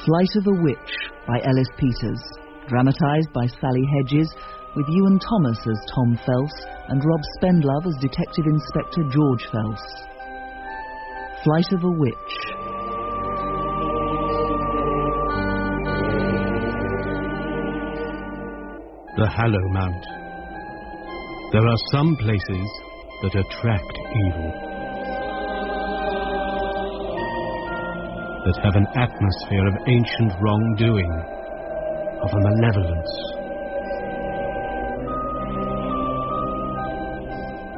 Flight of a Witch by Ellis Peters, dramatised by Sally Hedges, with Ewan Thomas as Tom Felse and Rob Spendlove as Detective Inspector George Felse. Flight of a Witch. The Hallow Mount. There are some places that attract evil, that have an atmosphere of ancient wrongdoing, of a malevolence,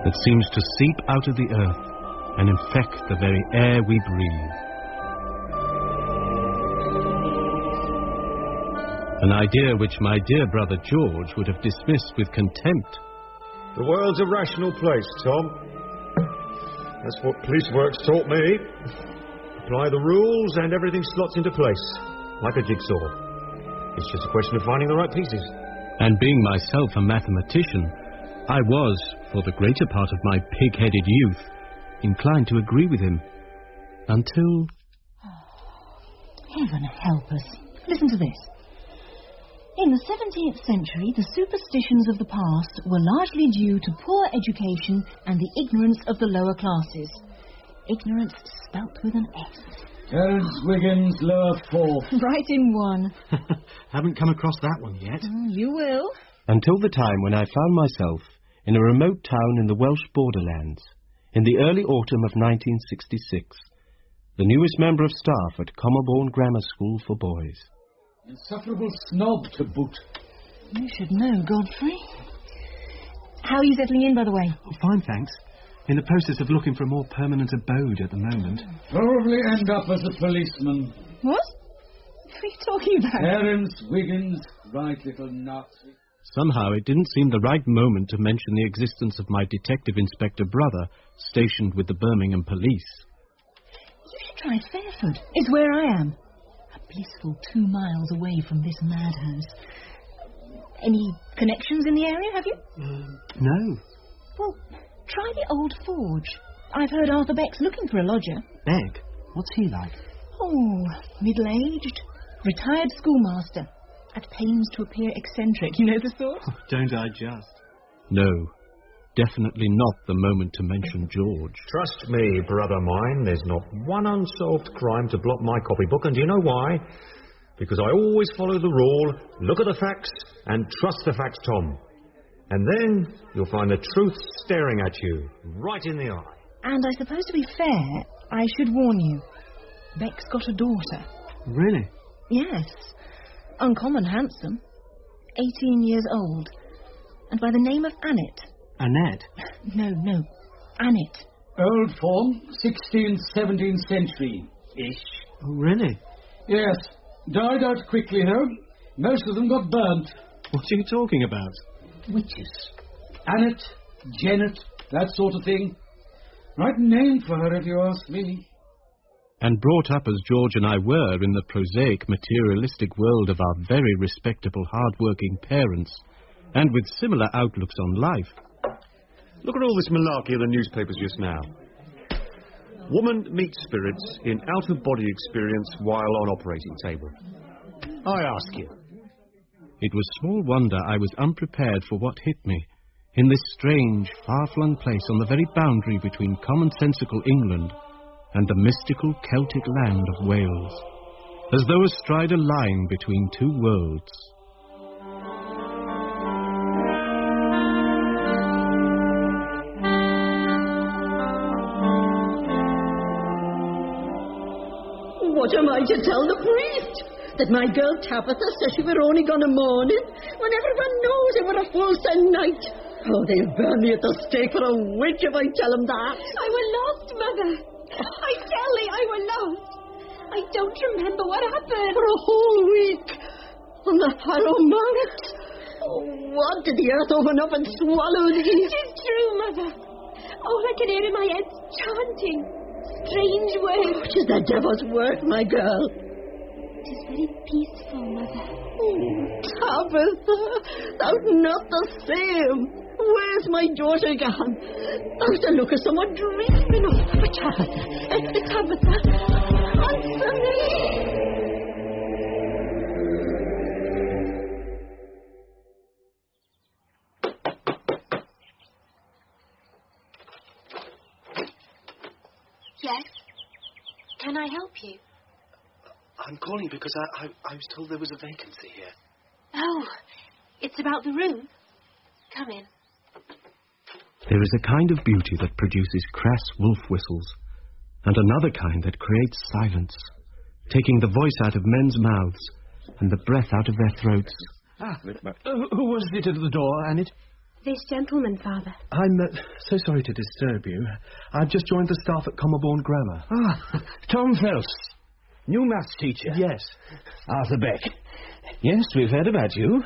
that seems to seep out of the earth and infect the very air we breathe. An idea which my dear brother George would have dismissed with contempt. The world's a rational place, Tom. That's what police work's taught me. Apply the rules and everything slots into place, like a jigsaw. It's just a question of finding the right pieces. And being myself a mathematician, I was, for the greater part of my pig-headed youth, inclined to agree with him. Until... Heaven help us. Listen to this. In the 17th century, the superstitions of the past were largely due to poor education and the ignorance of the lower classes. Ignorance spelt with an S. Terence Wiggins, lower fourth. Right in one. Haven't come across that one yet. You will. Until the time when I found myself in a remote town in the Welsh borderlands, in the early autumn of 1966, the newest member of staff at Commerbourne Grammar School for Boys. Insufferable snob to boot. You should know, Godfrey. How are you settling in, by the way? Oh, fine, thanks. In the process of looking for a more permanent abode at the moment. Probably end up as a policeman. What? What are you talking about? Terence Wiggins, right little Nazi. Somehow it didn't seem the right moment to mention the existence of my detective inspector brother, stationed with the Birmingham police. You should try Fairford. It's where I am. A blissful 2 miles away from this madhouse. Any connections in the area, have you? No. Well, try the Old Forge. I've heard Arthur Beck's looking for a lodger. Beck? What's he like? Oh, middle-aged, retired schoolmaster. At pains to appear eccentric, you know the sort? Oh, don't I just? No, definitely not the moment to mention George. Trust me, brother mine, there's not one unsolved crime to block my copybook, and do you know why? Because I always follow the rule, look at the facts, and trust the facts, Tom. And then you'll find the truth staring at you, right in the eye. And I suppose to be fair, I should warn you. Beck's got a daughter. Really? Yes. Uncommon handsome. 18 years old. And by the name of Annette. Annette? No. Annette. Old form, 16th, 17th century-ish. Oh, really? Yes. Died out quickly, though. Most of them got burnt. What are you talking about? Witches. Annette, Janet, that sort of thing. Right name for her, if you ask me. And brought up as George and I were in the prosaic, materialistic world of our very respectable, hard-working parents, and with similar outlooks on life. Look at all this malarkey in the newspapers just now. Woman meets spirits in out-of-body experience while on operating table. I ask you. It was small wonder I was unprepared for what hit me, in this strange, far-flung place on the very boundary between commonsensical England and the mystical Celtic land of Wales, as though astride a line between two worlds. What am I to tell the priest? That my girl Tabitha says she were only gone a morning, when everyone knows it were a full sun night. Oh, they'll burn me at the stake for a witch if I tell them that. I were lost, Mother. I tell thee I were lost. I don't remember what happened. For a whole week. On the Harrow Mount. Oh, what did the earth open up and swallow thee? Tis true, Mother. All I can hear in my head's chanting. Strange words. Oh, 'tis the devil's work, my girl. Tis very peaceful, Mother. Oh, Tabitha, thou'rt not the same. Where's my daughter gone? Thou'rt a look of someone dreaming of. Tabitha, Tabitha, answer me. I help you? I'm calling because I was told there was a vacancy here. Oh, it's about the room. Come in. There is a kind of beauty that produces crass wolf whistles, and another kind that creates silence, taking the voice out of men's mouths and the breath out of their throats. Who was it at the door, Annette? This gentleman, Father. I'm so sorry to disturb you. I've just joined the staff at Commerbourne Grammar. Tom Felse, new maths teacher. Yes. Arthur Beck. Yes, we've heard about you.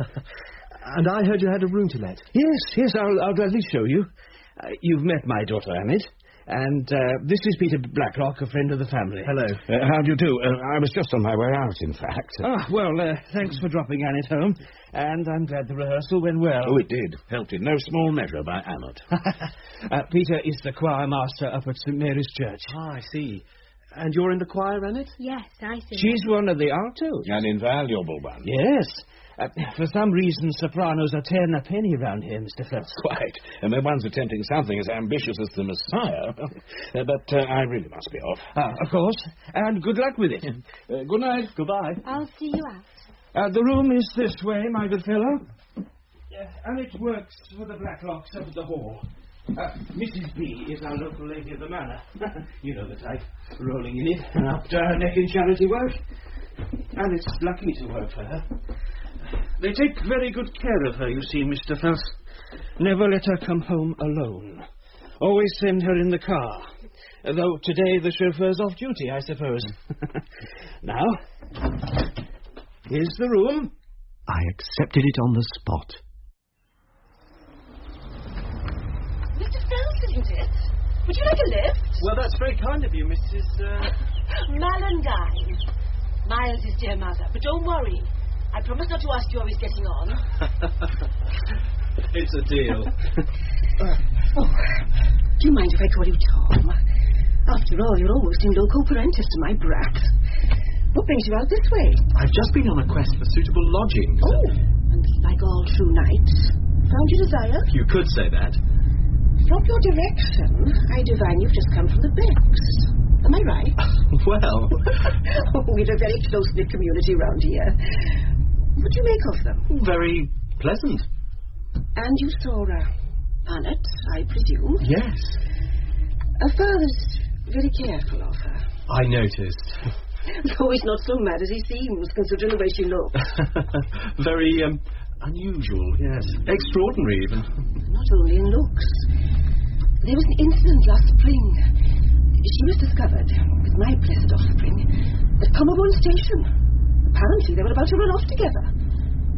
And I heard you had a room to let. Yes, I'll gladly show you. You've met my daughter, Annette. And this is Peter Blacklock, a friend of the family. Hello. How do you do? I was just on my way out, in fact. Thanks for dropping Annette home. And I'm glad the rehearsal went well. Oh, it did. Helped in no small measure by Annette. Peter is the choir master up at St. Mary's Church. I see. And you're in the choir, Annette? Yes, I see. She's one of the altos. An invaluable one. Yes. For some reason, sopranos are tearing a penny round here, Mr. Felse. Quite. And when one's attempting something as ambitious as the Messiah. But I really must be off. Of course. And good luck with it. Good night. Goodbye. I'll see you out. The room is this way, my good fellow. And it works for the Blacklocks up at the hall. Mrs. B is our local lady of the manor. You know the type. Rolling in it and up to her neck in charity work. And it's lucky to work for her. They take very good care of her, you see, Mr. Felse. Never let her come home alone. Always send her in the car. Though today the chauffeur's off duty, I suppose. Now, here's the room. I accepted it on the spot. Mr. Felse, isn't it? Would you like a lift? Well, that's very kind of you, Mrs. Mallandine. Miles' dear mother. But don't worry. I promise not to ask you how he's getting on. It's a deal. Do you mind if I call you Tom? After all, you're almost in loco parentis to my brat. What brings you out this way? I've just been on a quest for suitable lodgings. Oh, and like all true knights, found your desire? You could say that. From your direction, I divine you've just come from the Becks. Am I right? Well... We're a very close-knit community round here. What do you make of them? Very pleasant. And you saw Annette, I presume? Yes. Her father's very careful of her. I noticed. Though he's not so mad as he seems, considering the way she looks. Very, unusual, yes. Extraordinary, even. Not only in looks. There was an incident last spring. She was discovered, with my blessed offspring, at Commerbourne Station. Apparently, they were about to run off together.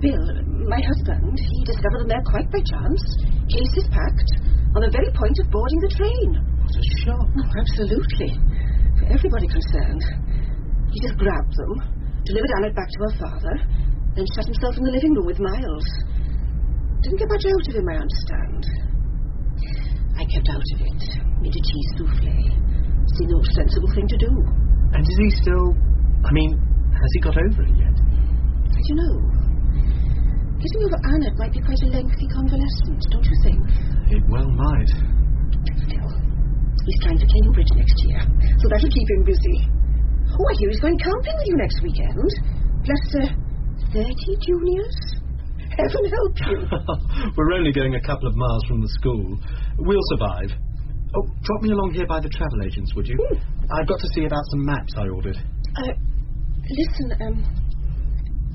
Bill, my husband, he discovered them there quite by chance, cases packed, on the very point of boarding the train. What a shock. Oh, absolutely. For everybody concerned. He just grabbed them, delivered Annette back to her father, then shut himself in the living room with Miles. Didn't get much out of him, I understand. I kept out of it, made a cheese souffle. Seemed no sensible thing to do. And is he still... has he got over it yet? I don't know. Getting over Annette might be quite a lengthy convalescence, don't you think? It well might. Still, he's trying for Cambridge next year, so that'll keep him busy. Oh, I hear he's going camping with you next weekend. Plus, 30 juniors? Heaven help you. We're only going a couple of miles from the school. We'll survive. Oh, drop me along here by the travel agents, would you? I've got to see about some maps I ordered. Listen,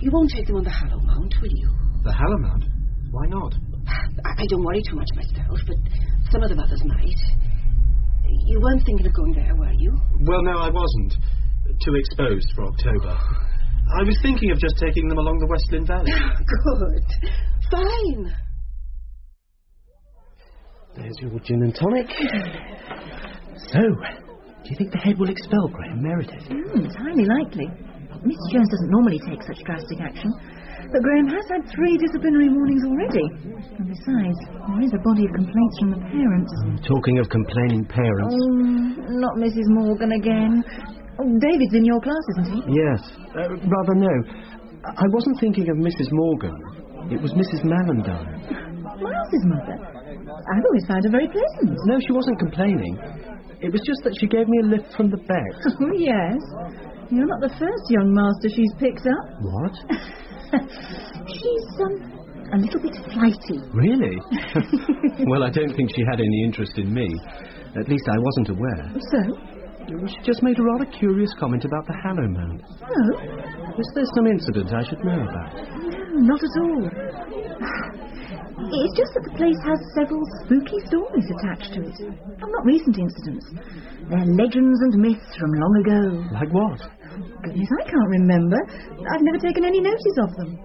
you won't take them on the Hallow Mount, will you? The Hallow Mount? Why not? I don't worry too much myself, but some of the others might. You weren't thinking of going there, were you? Well, no, I wasn't. Too exposed for October. I was thinking of just taking them along the West Lynn Valley. Good. Fine. There's your gin and tonic. So, do you think the head will expel Graham Meredith? It's highly likely. Mrs. Jones doesn't normally take such drastic action, but Graham has had 3 disciplinary warnings already. And besides, there is a body of complaints from the parents. Talking of complaining parents... Oh, not Mrs. Morgan again. Oh, David's in your class, isn't he? Yes. Rather, no. I wasn't thinking of Mrs. Morgan. It was Mrs. Mallandine. Miles's mother. I've always found her very pleasant. No, she wasn't complaining. It was just that she gave me a lift from the bed. Oh, yes. You're not the first young master she's picked up. What? She's, a little bit flighty. Really? Well, I don't think she had any interest in me. At least I wasn't aware. So? She just made a rather curious comment about the Hallow Mount. Oh? Is there some incident I should know about? No, not at all. It's just that the place has several spooky stories attached to it. Well, not recent incidents. They're legends and myths from long ago. Like what? Goodness, I can't remember. I've never taken any notice of them.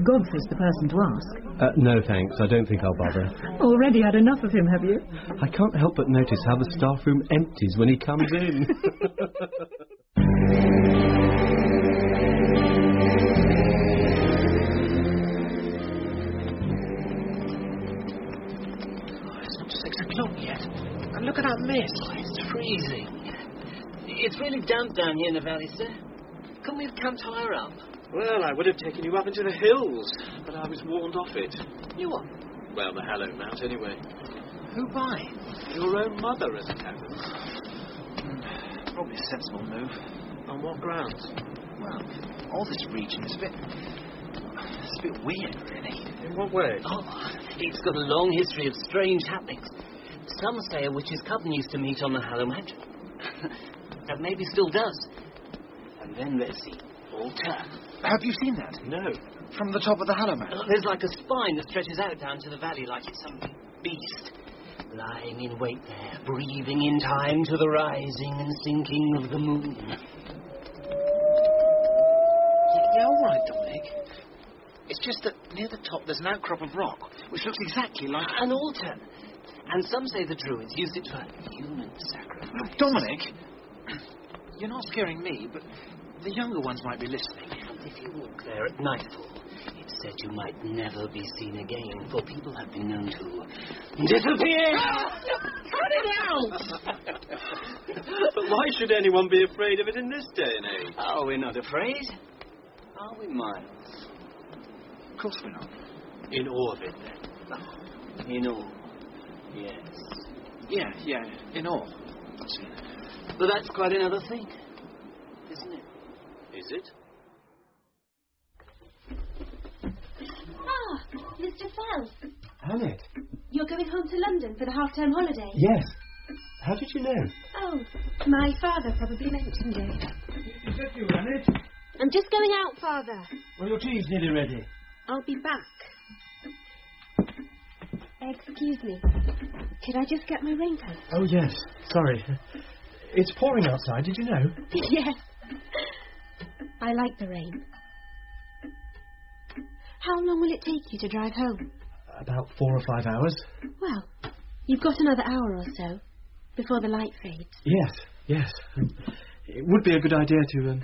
Godfrey's the person to ask. No, thanks. I don't think I'll bother. Already had enough of him, have you? I can't help but notice how the staff room empties when he comes in. It's not 6 o'clock yet. And look at that mist. Oh, it's freezing. It's really damp down here in the valley, sir. Couldn't we have camped higher up? Well, I would have taken you up into the hills, but I was warned off it. You what? Well, the Hallow Mount, anyway. Who by? Your own mother, as it happens. Probably a sensible move. On what grounds? Well, all this region is it's a bit weird, really. In what way? Oh, it's got a long history of strange happenings. Some say a witch's coven used to meet on the Hallow Mount. That maybe still does. And then there's the altar. Have you seen that? No. From the top of the Hallow Mount? There's like a spine that stretches out down to the valley like it's some big beast. Lying in wait there, breathing in time to the rising and sinking of the moon. Yeah, all right, Dominic. It's just that near the top there's an outcrop of rock, which looks exactly like an altar. And some say the Druids used it for human sacrifice. Look, Dominic, you're not scaring me, but the younger ones might be listening. And if you walk there at nightfall, it's said you might never be seen again, for people have been known to disappear. Cut it out! But why should anyone be afraid of it in this day and age? Oh, we're not afraid. Are we, Miles? Of course we're not. In awe of it, then? Oh, in awe. Yes. Yeah, in awe. But that's quite another thing, isn't it? Is it? Ah, Mr. Felse. Annette? You're going home to London for the half-term holiday? Yes. How did you know? Oh, my father probably mentioned it. Is that you, Annette? I'm just going out, Father. Well, your tea's nearly ready. I'll be back. Excuse me. Could I just get my raincoat? Oh, yes. Sorry. It's pouring outside, did you know? Yes. I like the rain. How long will it take you to drive home? About 4 or 5 hours. Well, you've got another hour or so before the light fades. Yes. It would be a good idea to...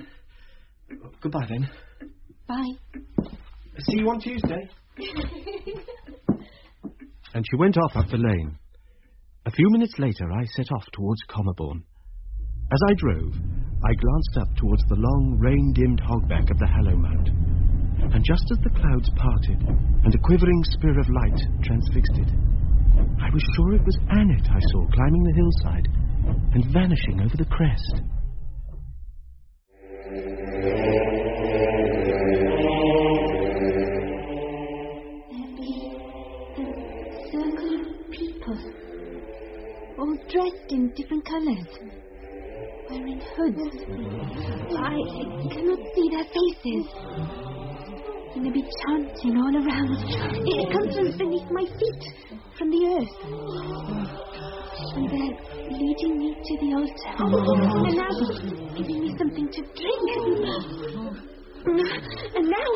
Goodbye, then. Bye. See you on Tuesday. And she went off up the lane. A few minutes later, I set off towards Commerbourne. As I drove, I glanced up towards the long, rain-dimmed hogback of the Hallow Mount. And just as the clouds parted and a quivering spear of light transfixed it, I was sure it was Annette I saw climbing the hillside and vanishing over the crest. All dressed in different colours, wearing hoods. I cannot see their faces. And they be chanting all around. It comes from beneath my feet, from the earth. And they're leading me to the altar. And now giving me something to drink. And now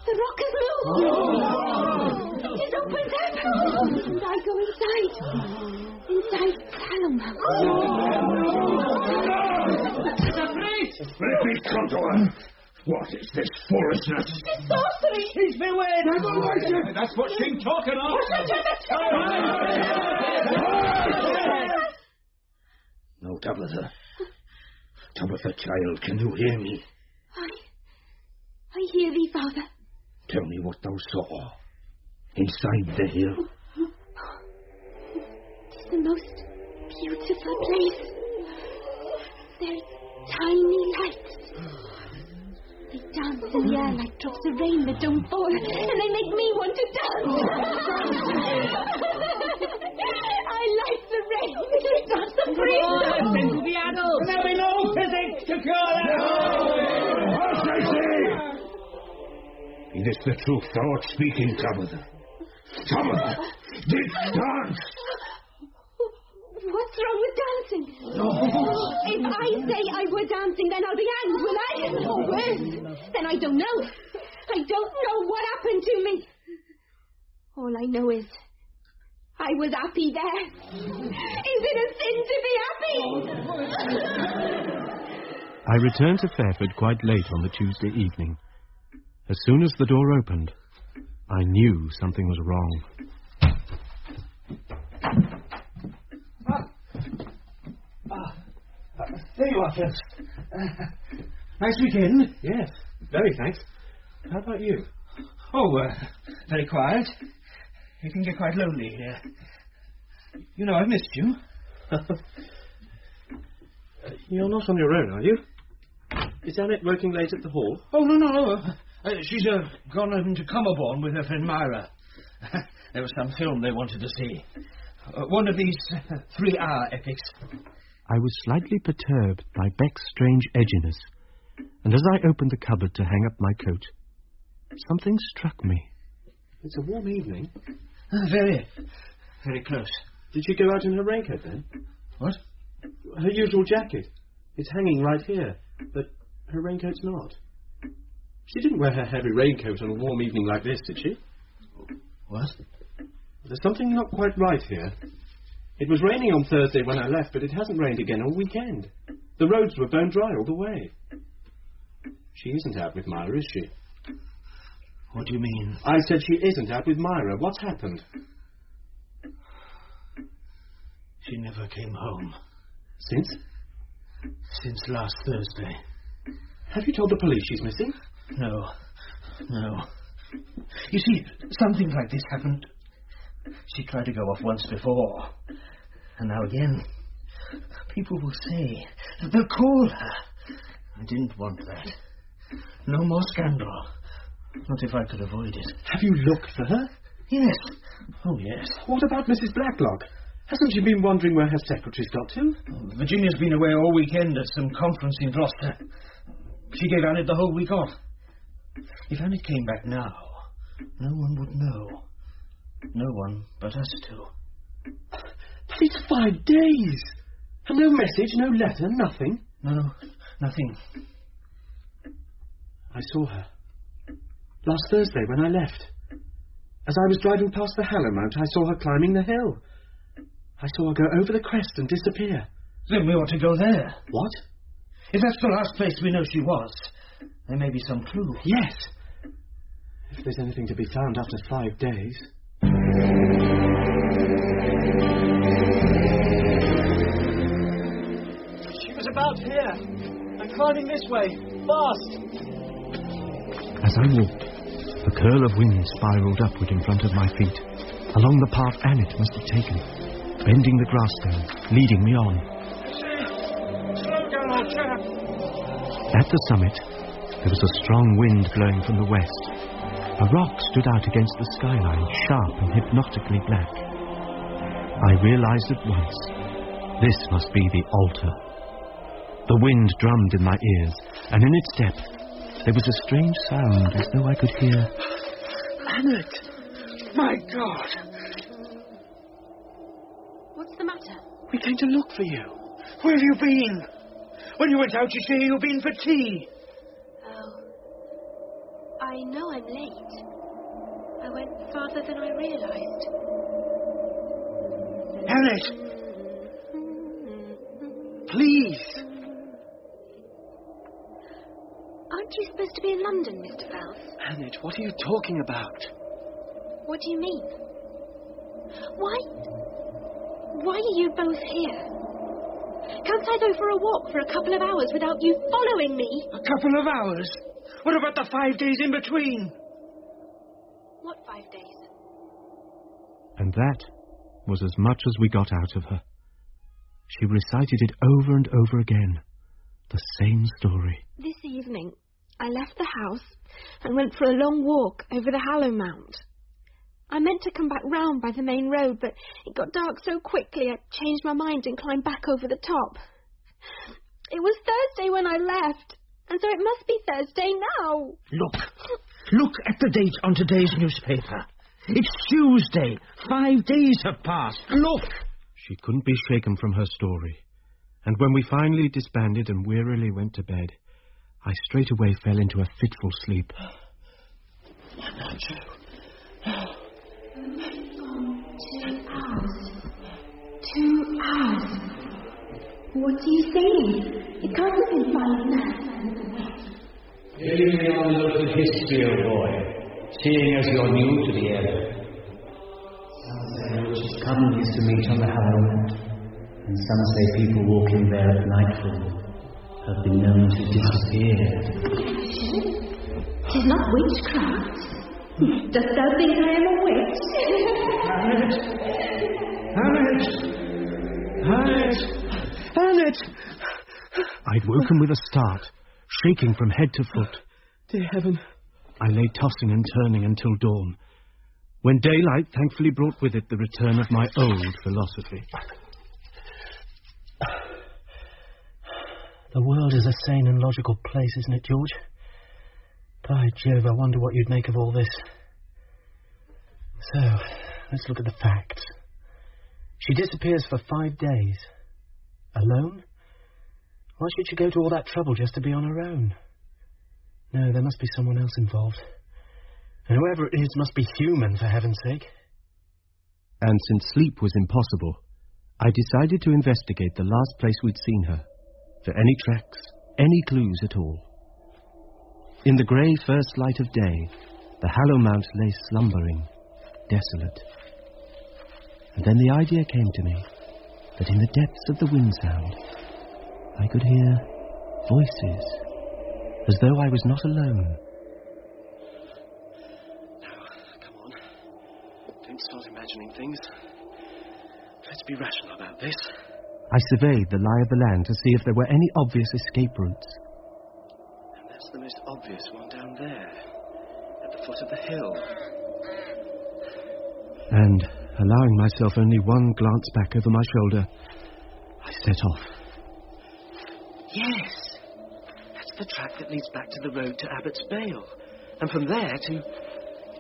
the rock has moved. It opens up. And I go inside the Hallow Mount. Let me come to her. What is this foolishness? It's sorcery. She's bewitched. That's what she's talking of. No, Tabitha. Tabitha, child, can you hear me? I hear thee, Father. Tell me what thou saw inside the hill. It's the most beautiful place. There's tiny lights. They dance in the air like drops of rain that don't fall, and they make me want to dance. I like the rain. That's the breeze. Listen to the adults. There'll be no physics to cure that. What I say? It is the truth thou art speaking, Tabitha. Tabitha, did dance. What's wrong with dancing? If I say I were dancing, then I'll be hanged, will I? Or worse, then I don't know. I don't know what happened to me. All I know is I was happy there. Is it a sin to be happy? I returned to Fairford quite late on the Tuesday evening. As soon as the door opened, I knew something was wrong. There you are, Felse. Nice weekend? Yes, very thanks. How about you? Oh, very quiet. It can get quite lonely here. You know, I've missed you. You're not on your own, are you? Is Annette working late at the hall? Oh, no. She's gone into Commerbourne with her friend Myra. There was some film they wanted to see. One of these 3-hour epics. I was slightly perturbed by Beck's strange edginess, and as I opened the cupboard to hang up my coat, something struck me. It's a warm evening. Very close. Did she go out in her raincoat then? What? Her usual jacket. It's hanging right here, but her raincoat's not. She didn't wear her heavy raincoat on a warm evening like this, did she? What? There's something not quite right here. It was raining on Thursday when I left, but it hasn't rained again all weekend. The roads were bone dry all the way. She isn't out with Myra, is she? What do you mean? I said she isn't out with Myra. What's happened? She never came home. Since? Since last Thursday. Have you told the police she's missing? No. You see, something like this happened. She tried to go off once before. And now again. People will say. They'll call her. I didn't want that. No more scandal. Not if I could avoid it. Have you looked for her? Yes. Oh, yes. What about Mrs. Blacklock? Hasn't she been wondering where her secretary's got to? Virginia's been away all weekend at some conference in Gloucester. She gave Annette the whole week off. If Annette came back now, no one would know. No one but us two. But it's 5 days. And no message, no letter, nothing. No, nothing. I saw her. Last Thursday when I left. As I was driving past the Hallow Mount, I saw her climbing the hill. I saw her go over the crest and disappear. Then we ought to go there. What? If that's the last place we know she was, there may be some clue. Yes. If there's anything to be found after 5 days. She was about here. And climbing this way. Fast. As I walked, a curl of wind spiraled upward in front of my feet, along the path Annette must have taken, bending the grass stone, leading me on. Slow down, old chap. At the summit, there was a strong wind blowing from the west. A rock stood out against the skyline, sharp and hypnotically black. I realized at once, this must be the altar. The wind drummed in my ears, and in its depth, there was a strange sound as though I could hear... Annette! My God! What's the matter? We came to look for you. Where have you been? When you went out, you say you've been for tea. Oh. I know I'm late. I went farther than I realized. Annette! Please! Aren't you supposed to be in London, Mr. Felse? Annette, what are you talking about? What do you mean? Why are you both here? Can't I go for a walk for a couple of hours without you following me? A couple of hours? What about the 5 days in between? What 5 days? And that was as much as we got out of her. She recited it over and over again. The same story. This evening, I left the house and went for a long walk over the Hallow Mount. I meant to come back round by the main road, but it got dark so quickly I changed my mind and climbed back over the top. It was Thursday when I left, and so it must be Thursday now. Look at the date on today's newspaper. It's Tuesday. 5 days have passed. Look! She couldn't be shaken from her story. And when we finally disbanded and wearily went to bed, I straightway fell into a fitful sleep. Why not, Joe? 2 hours. 2 hours. What are you saying? It can't have been 5 minutes. Giving me on local history, old boy, seeing as you're new to the area. Some say witches' coven used to meet on the Hallow Mount, and some say people walking there at nightfall have been known to disappear. Tis not witchcraft. Dost thou think I am a witch? Annette! I'd woken with a start, shaking from head to foot. Dear heaven. I lay tossing and turning until dawn, when daylight thankfully brought with it the return of my old philosophy. The world is a sane and logical place, isn't it, George? By Jove, I wonder what you'd make of all this. So, let's look at the facts. She disappears for 5 days. Alone? Why should she go to all that trouble just to be on her own? No, there must be someone else involved. And whoever it is must be human, for heaven's sake. And since sleep was impossible, I decided to investigate the last place we'd seen her, for any tracks, any clues at all. In the grey first light of day, the Hallow Mount lay slumbering, desolate. And then the idea came to me that in the depths of the wind sound, I could hear voices, as though I was not alone. Now, come on. Don't start imagining things. Let's be rational about this. I surveyed the lie of the land to see if there were any obvious escape routes. And that's the most obvious one down there, at the foot of the hill. And, allowing myself only one glance back over my shoulder, I set off. Yes! That's the track that leads back to the road to Abbott's Vale. And from there to,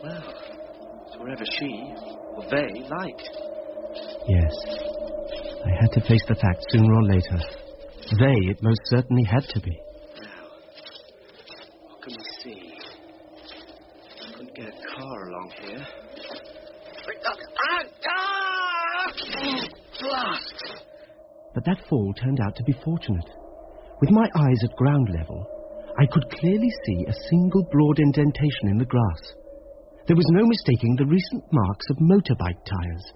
well, to wherever she, or they, liked. Yes. I had to face the fact sooner or later. They, it most certainly had to be. Now, what can we see? I couldn't get a car along here. Blast! But that fall turned out to be fortunate. With my eyes at ground level, I could clearly see a single broad indentation in the grass. There was no mistaking the recent marks of motorbike tyres.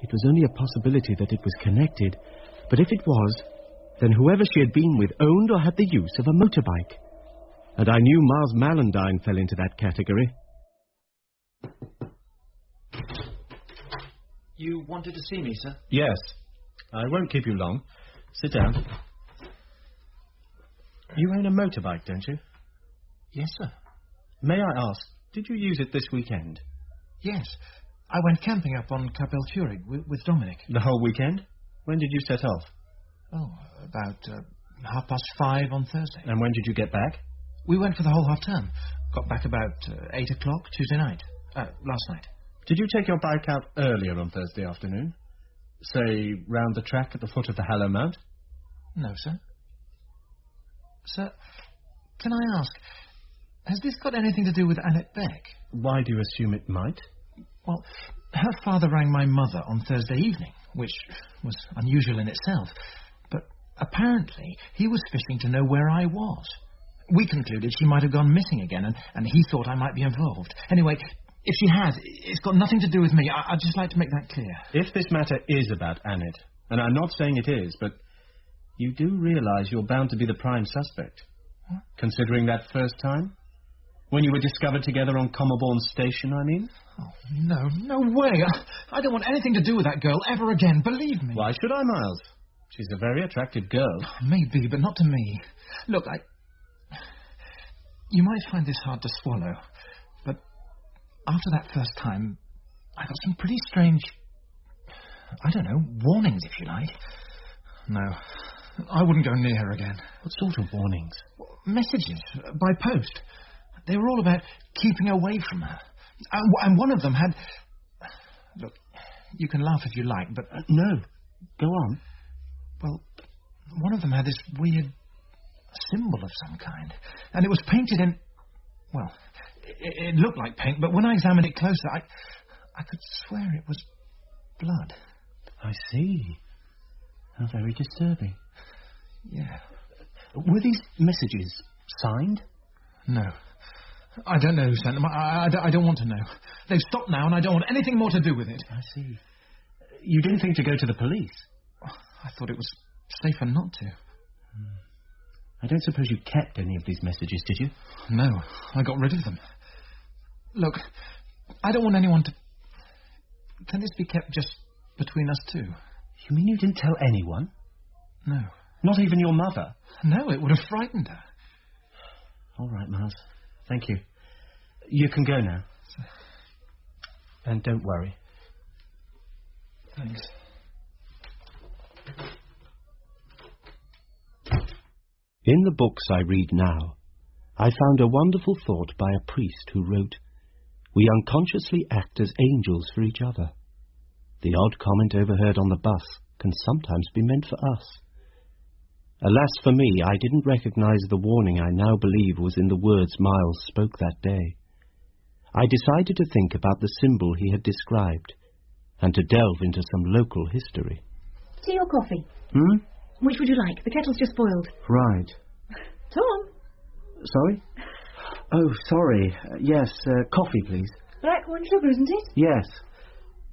It was only a possibility that it was connected, but if it was, then whoever she had been with owned or had the use of a motorbike. And I knew Mars Malandine fell into that category. You wanted to see me, sir? Yes. I won't keep you long. Sit down. You own a motorbike, don't you? Yes, sir. May I ask, did you use it this weekend? Yes. I went camping up on Capel Turig with Dominic. The whole weekend? When did you set off? Oh, about 5:30 on Thursday. And when did you get back? We went for the whole half term. Got back about 8 o'clock Tuesday night. Last night. Did you take your bike out earlier on Thursday afternoon? Say, round the track at the foot of the Hallow Mount? No, sir. Sir, can I ask, has this got anything to do with Annette Beck? Why do you assume it might? Well, her father rang my mother on Thursday evening, which was unusual in itself. But apparently he was fishing to know where I was. We concluded she might have gone missing again, and he thought I might be involved. Anyway, if she has, it's got nothing to do with me. I'd just like to make that clear. If this matter is about Annette, and I'm not saying it is, but you do realise you're bound to be the prime suspect, considering that first time? When you were discovered together on Commerbourne Station, I mean? Oh, no way. I don't want anything to do with that girl ever again, believe me. Why should I, Miles? She's a very attractive girl. Maybe, but not to me. Look, you might find this hard to swallow, but after that first time, I got some pretty strange, I don't know, warnings, if you like. No, I wouldn't go near her again. What sort of warnings? Messages, by post. They were all about keeping away from her. And one of them had... Look, you can laugh if you like, but... No, go on. Well, one of them had this weird symbol of some kind. And it was painted in... Well, it looked like paint, but when I examined it closer, I could swear it was blood. I see. How very disturbing. Yeah. Were these messages signed? No. I don't know who sent them. I don't want to know. They've stopped now, and I don't want anything more to do with it. I see. You didn't think to go to the police? I thought it was safer not to. I don't suppose you kept any of these messages, did you? No, I got rid of them. Look, I don't want anyone to... Can this be kept just between us two? You mean you didn't tell anyone? No. Not even your mother? No, it would have frightened her. All right, Miles. Thank you. You can go now. And don't worry. Thanks. In the books I read now, I found a wonderful thought by a priest who wrote, "We unconsciously act as angels for each other. The odd comment overheard on the bus can sometimes be meant for us." Alas for me, I didn't recognize the warning I now believe was in the words Miles spoke that day. I decided to think about the symbol he had described, and to delve into some local history. Tea or coffee? Which would you like? The kettle's just boiled. Right. Tom? Sorry? Oh, sorry. Yes, coffee, please. Black one sugar, isn't it? Yes.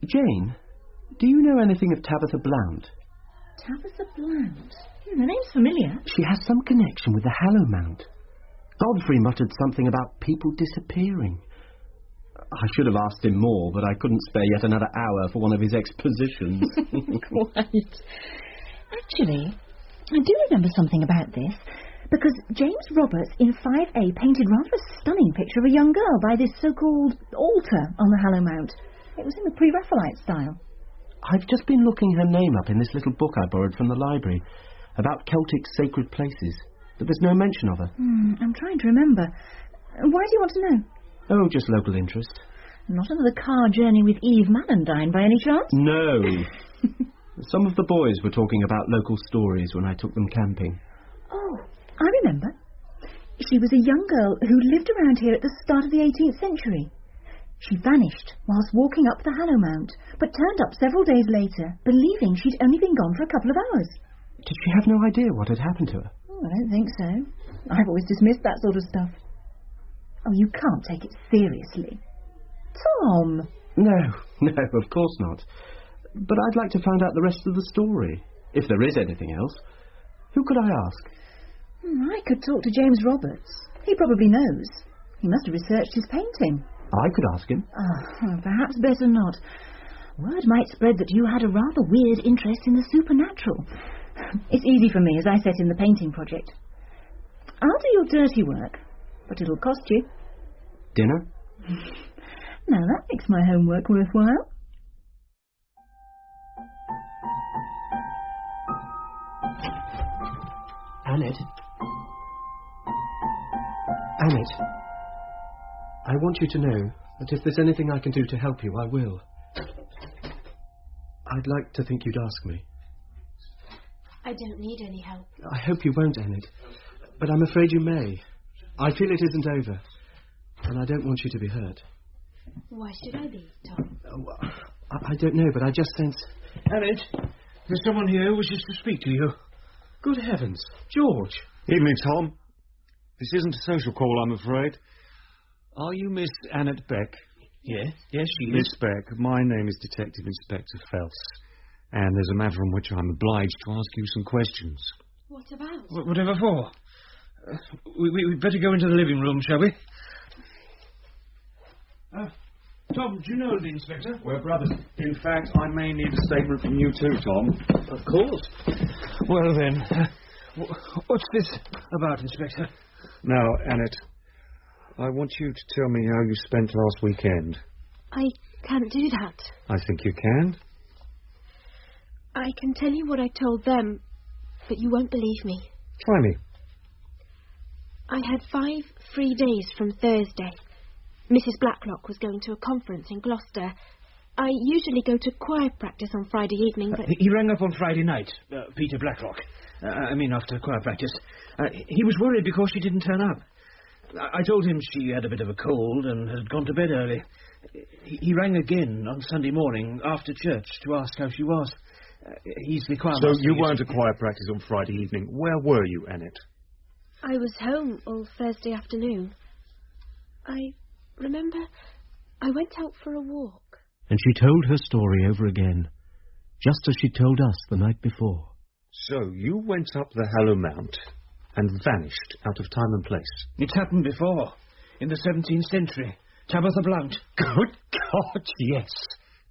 Jane, do you know anything of Tabitha Blount? Tabitha Blount? The name's familiar. She has some connection with the Hallow Mount. Godfrey muttered something about people disappearing. I should have asked him more, but I couldn't spare yet another hour for one of his expositions. Quite. Actually, I do remember something about this, because James Roberts in 5A painted rather a stunning picture of a young girl by this so-called altar on the Hallow Mount. It was in the pre-Raphaelite style. I've just been looking her name up in this little book I borrowed from the library, about Celtic sacred places. There was no mention of her. I'm trying to remember. Why do you want to know? Oh, just local interest. Not another car journey with Eve Mannendine, by any chance? No. Some of the boys were talking about local stories when I took them camping. Oh, I remember. She was a young girl who lived around here at the start of the 18th century. She vanished whilst walking up the Hallow Mount, but turned up several days later, believing she'd only been gone for a couple of hours. Did she have no idea what had happened to her? Oh, I don't think so. I've always dismissed that sort of stuff. Oh, you can't take it seriously. Tom! No, of course not. But I'd like to find out the rest of the story, if there is anything else. Who could I ask? I could talk to James Roberts. He probably knows. He must have researched his painting. I could ask him. Perhaps better not. Word might spread that you had a rather weird interest in the supernatural. It's easy for me, as I set in the painting project. I'll do your dirty work, but it'll cost you. Dinner? Now that makes my homework worthwhile. Annette, I want you to know that if there's anything I can do to help you, I will. I'd like to think you'd ask me. I don't need any help. I hope you won't, Annette, but I'm afraid you may. I feel it isn't over, and I don't want you to be hurt. Why should I be, Tom? I don't know, but I just sense... Annette, there's someone here who wishes to speak to you. Good heavens, George. Evening, Tom. This isn't a social call, I'm afraid. Are you Miss Annette Beck? Yes, she is. Miss Beck, my name is Detective Inspector Felse, and there's a matter on which I'm obliged to ask you some questions. What about? Whatever for? We'd better go into the living room, shall we? Tom, do you know the Inspector? We're brothers. In fact, I may need a statement from you too, Tom. Of course. Well then, what's this about, Inspector? Now, Annette, I want you to tell me how you spent last weekend. I can't do that. I think you can. I can tell you what I told them, but you won't believe me. Try me. I had 5 free days from Thursday. Mrs. Blacklock was going to a conference in Gloucester. I usually go to choir practice on Friday evening, but... He rang up on Friday night, Peter Blacklock. After choir practice. He was worried because she didn't turn up. I told him she had a bit of a cold and had gone to bed early. He rang again on Sunday morning after church to ask how she was. He's the choir master. So you weren't at choir practice on Friday evening. Where were you, Annette? I was home all Thursday afternoon. I remember I went out for a walk. And she told her story over again, just as she told us the night before. So you went up the Hallow Mount and vanished out of time and place. It's happened before, in the 17th century. Tabitha Blount. Good God, yes.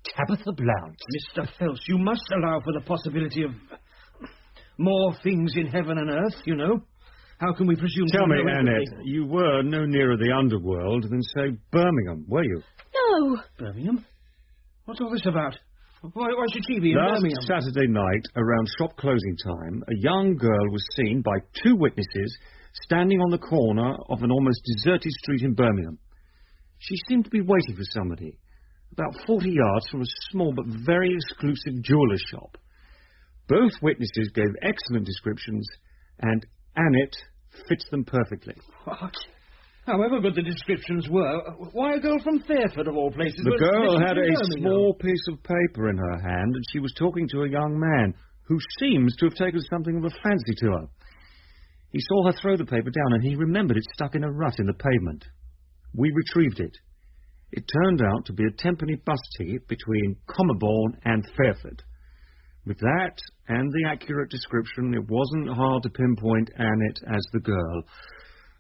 Tabitha Blount. Mr. Felse, you must allow for the possibility of more things in heaven and earth, you know. How can we presume... Tell me, Annette, you were no nearer the underworld than, say, Birmingham, were you? No. Birmingham? What's all this about? Why should she be in Last Birmingham? Saturday night, around shop closing time, a young girl was seen by 2 witnesses standing on the corner of an almost deserted street in Birmingham. She seemed to be waiting for somebody, about 40 yards from a small but very exclusive jeweller's shop. Both witnesses gave excellent descriptions, and Annette fits them perfectly. What? However good the descriptions were, why a girl from Fairford, of all places? The girl had a small piece of paper in her hand, and she was talking to a young man who seems to have taken something of a fancy to her. He saw her throw the paper down, and he remembered it stuck in a rut in the pavement. We retrieved it. It turned out to be a tenpenny bus ticket between Commerbourne and Fairford. With that and the accurate description, it wasn't hard to pinpoint Annette as the girl.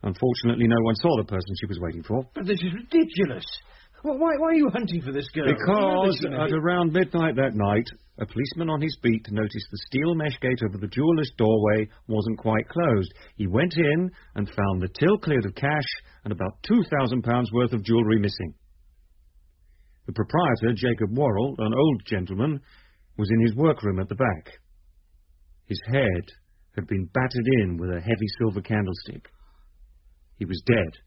Unfortunately, no one saw the person she was waiting for. But this is ridiculous. Why are you hunting for this girl? Because at around midnight that night, a policeman on his beat noticed the steel mesh gate over the jeweller's doorway wasn't quite closed. He went in and found the till cleared of cash and about £2,000 worth of jewellery missing. The proprietor, Jacob Worrell, an old gentleman, was in his workroom at the back. His head had been battered in with a heavy silver candlestick. He was dead.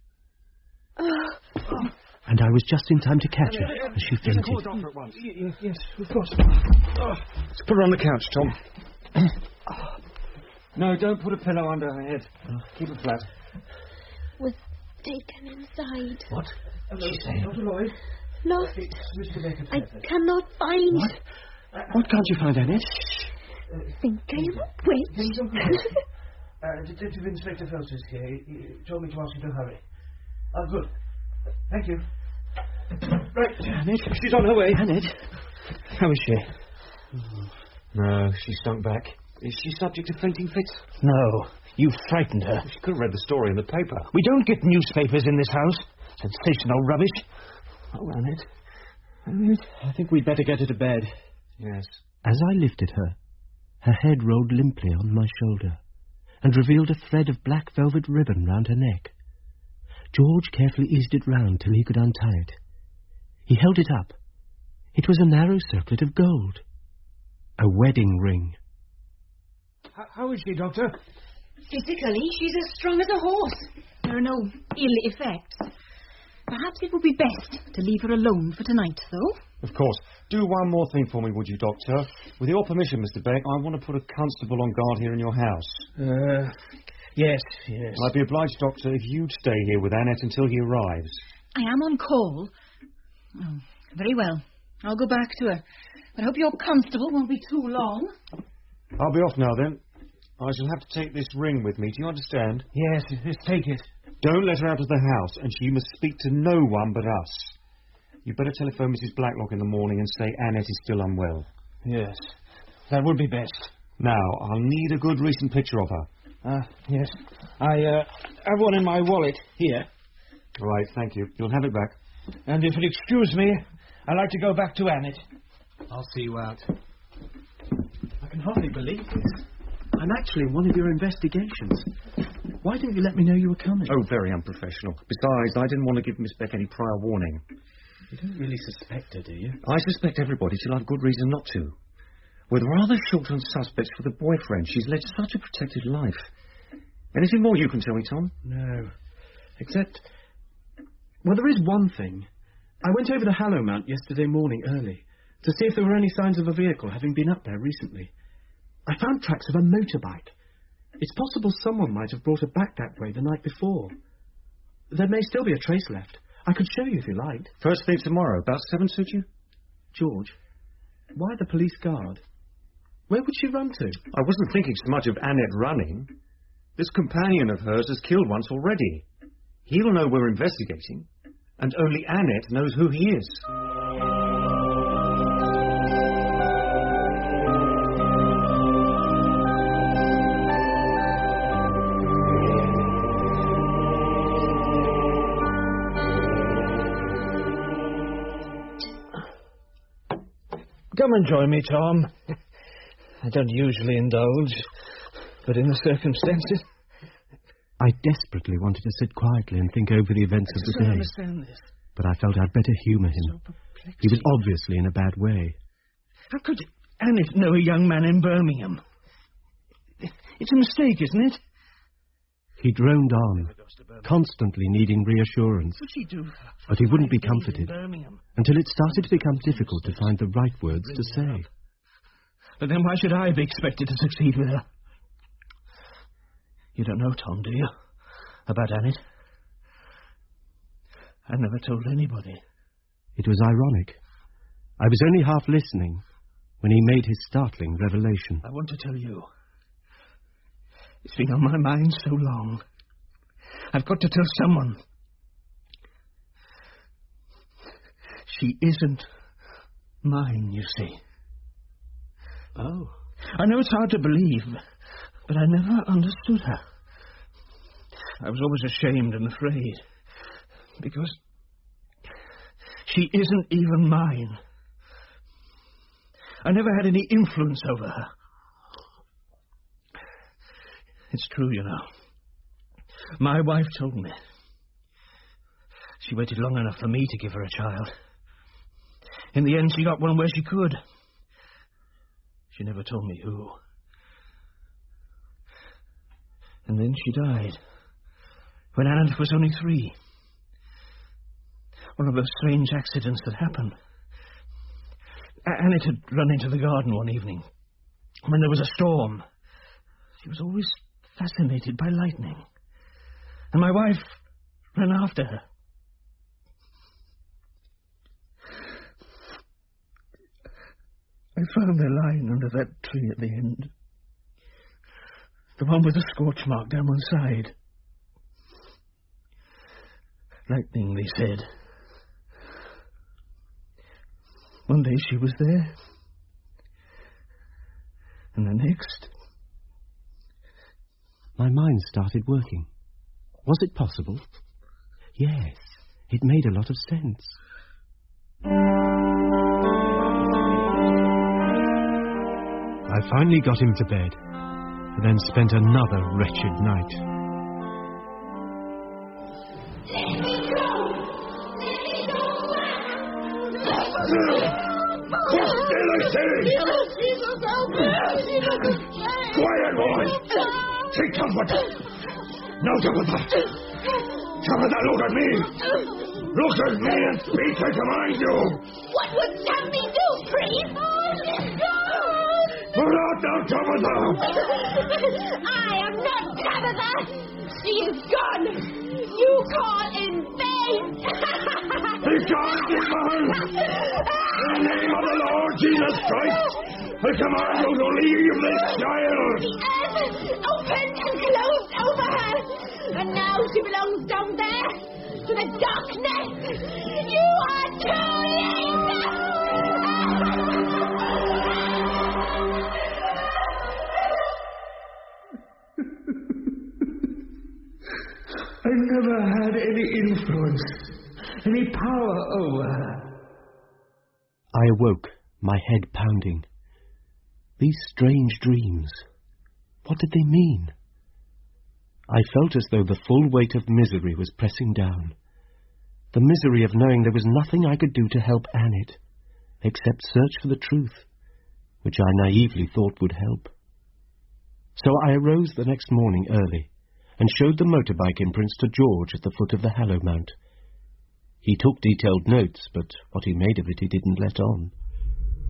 And I was just in time to catch her as she fainted. Yes, of course. Let's put her on the couch, Tom. No, don't put a pillow under her head. Keep it flat. Was taken inside. What? She said. Dr. Lloyd? Lost. Mr. Baker. I cannot find... What? What can't you find, Annette? Think I am a witch. Detective Inspector Felse is here. He told me to ask you to hurry. Oh, good. Thank you. Right, Annette, she's on her way. Annette? How is she? No, she stunk back. Is she subject to fainting fits? No, you frightened her. She could have read the story in the paper. We don't get newspapers in this house. Sensational rubbish. Oh, Annette. I think we'd better get her to bed. Yes. As I lifted her, her head rolled limply on my shoulder and revealed a thread of black velvet ribbon round her neck. George carefully eased it round till he could untie it. He held it up. It was a narrow circlet of gold. A wedding ring. How is she, Doctor? Physically, she's as strong as a horse. There are no ill effects. Perhaps it would be best to leave her alone for tonight, though. Of course. Do one more thing for me, would you, Doctor? With your permission, Mr. Beck, I want to put a constable on guard here in your house. Yes. I'd be obliged, Doctor, if you'd stay here with Annette until he arrives. I am on call. Oh, very well. I'll go back to her. But I hope your constable won't be too long. I'll be off now, then. I shall have to take this ring with me. Do you understand? Yes, take it. Don't let her out of the house, and she must speak to no one but us. You'd better telephone Mrs. Blacklock in the morning and say Annette is still unwell. Yes, that would be best. Now, I'll need a good recent picture of her. Yes. I have one in my wallet here. Right, thank you. You'll have it back. And if you'll excuse me, I'd like to go back to Annette. I'll see you out. I can hardly believe this. I'm actually in one of your investigations. Why didn't you let me know you were coming? Oh, very unprofessional. Besides, I didn't want to give Miss Beck any prior warning. You don't really suspect her, do you? I suspect everybody till I've good reason not to. With rather short on suspects for the boyfriend, she's led such a protected life. Anything more you can tell me, Tom? No. Except... Well, there is one thing. I went over to Hallow Mount yesterday morning early to see if there were any signs of a vehicle having been up there recently. I found tracks of a motorbike. It's possible someone might have brought her back that way the night before. There may still be a trace left. I could show you if you liked. First thing tomorrow. About 7 suit you? George, why the police guard? Where would she run to? I wasn't thinking so much of Annette running. This companion of hers has killed once already. He'll know we're investigating, and only Annette knows who he is. Come and join me, Tom. I don't usually indulge, but in the circumstances... I desperately wanted to sit quietly and think over the events of the day. I understand this. But I felt I'd better humour him. He was obviously in a bad way. How could Annette know a young man in Birmingham? It's a mistake, isn't it? He droned on, constantly needing reassurance. What'd she do? But he wouldn't be comforted until it started to become difficult to find the right words to say. But then why should I be expected to succeed with her? You don't know, Tom, do you? About Annette? I never told anybody. It was ironic. I was only half listening when he made his startling revelation. I want to tell you. It's been on my mind so long. I've got to tell someone. She isn't mine, you see. Oh. I know it's hard to believe, but I never understood her. I was always ashamed and afraid, because she isn't even mine. I never had any influence over her. It's true, you know. My wife told me. She waited long enough for me to give her a child. In the end, she got one where she could. She never told me who. And then she died, when Annette was only 3. One of those strange accidents that happen. Annette had run into the garden one evening, when there was a storm. She was always fascinated by lightning. And my wife ran after her. I found her lying under that tree at the end. The one with the scorch mark down one side. Lightning, they said. One day she was there. And the next... My mind started working. Was it possible? Yes, it made a lot of sense. I finally got him to bed, and then spent another wretched night. Let me go! Let me go back! Still, I say! Jesus, help me! Quiet, boy! Take comfort! Now, Tabitha! Tabitha, look at me! Look at me and speak, I command you! What would Sammy do, priest? Pull out now, Tabitha! I am not Tabitha! She is gone! You call in vain! He can't be man! In the name of the Lord Jesus Christ, I command you to leave this child! The earth opened and closed over her, and now she belongs down there, to the darkness! You are too late! I never had any influence. any power over her. I awoke, my head pounding. These strange dreams, what did they mean? I felt as though the full weight of misery was pressing down. The misery of knowing there was nothing I could do to help Annette, except search for the truth, which I naively thought would help. So I arose the next morning early, and showed the motorbike imprints to George at the foot of the Hallow Mount. He took detailed notes, but what he made of it he didn't let on.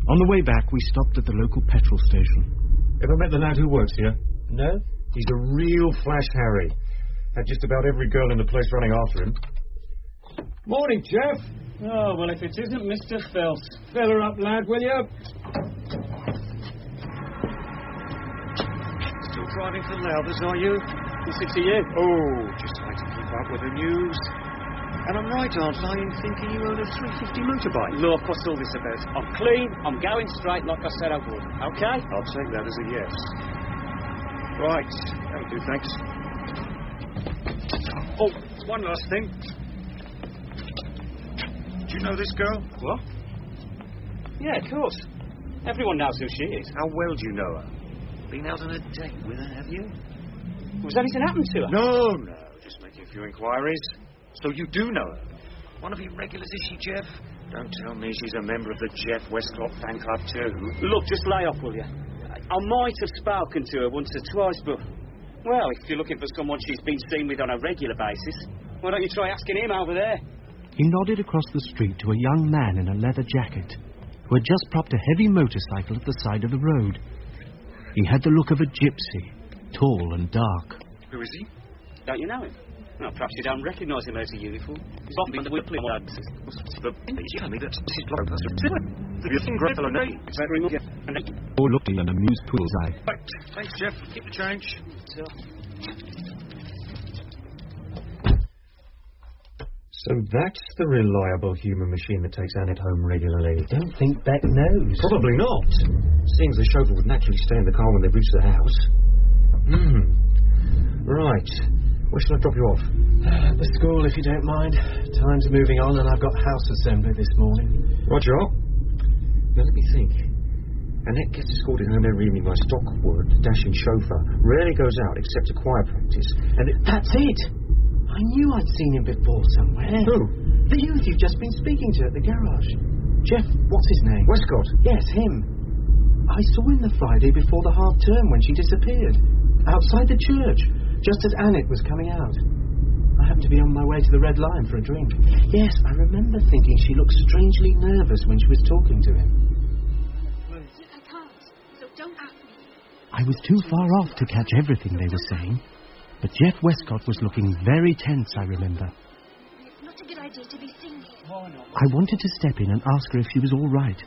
On the way back, we stopped at the local petrol station. Ever met the lad who works here? No? He's a real flash Harry. Had just about every girl in the place running after him. Morning, Jeff. Oh, well, if it isn't Mr. Felse. Feather up, lad, will you? Still driving for Lowthers, are you? What's it to you? Oh, just like to keep up with the news. And I'm right, aren't I, in thinking you own a 350 motorbike? Look, what's all this about? I'm clean, I'm going straight like I said I would, okay? I'll take that as a yes. Right, that'll do, thanks. Oh, one last thing. Do you know this girl? What? Yeah, of course. Everyone knows who she is. How well do you know her? Been out on a date with her, have you? Was anything happened to her? No, just making a few inquiries. So you do know her? One of your regulars, is she, Jeff? Don't tell me she's a member of the Jeff Westcott fan club too. Look, just lay off, will you? I might have spoken to her once or twice, but... Well, if you're looking for someone she's been seen with on a regular basis, why don't you try asking him over there? He nodded across the street to a young man in a leather jacket, who had just propped a heavy motorcycle at the side of the road. He had the look of a gypsy, tall and dark. Who is he? Don't you know him? Well, perhaps you don't recognise him out of uniform. He's often the whippling lads. You tell me that this is the thing, great fellow name. Oh, looked in an amused pool's eye. Right, thanks, Jeff. Keep the change. So that's the reliable human machine that takes Annette home regularly. Don't think Beck knows. Probably not. Seeing as the chauffeur would naturally stay in the car when they reach the house. Right. Where shall I drop you off? The school, if you don't mind. Time's moving on and I've got house assembly this morning. Roger. Now let me think. Annette gets escorted home every evening by Stockwood, the dashing chauffeur. Rarely goes out except to choir practice. And That's it! I knew I'd seen him before somewhere. Who? The youth you've just been speaking to at the garage. Jeff, what's his name? Westcott? Yes, him. I saw him the Friday before the half term when she disappeared. Outside the church, just as Annette was coming out. I happened to be on my way to the Red Lion for a drink. Yes, I remember thinking she looked strangely nervous when she was talking to him. I can't, so don't ask me. I was too far off to catch everything they were saying, but Jeff Westcott was looking very tense, I remember. It's not a good idea to be seen here. I wanted to step in and ask her if she was all right.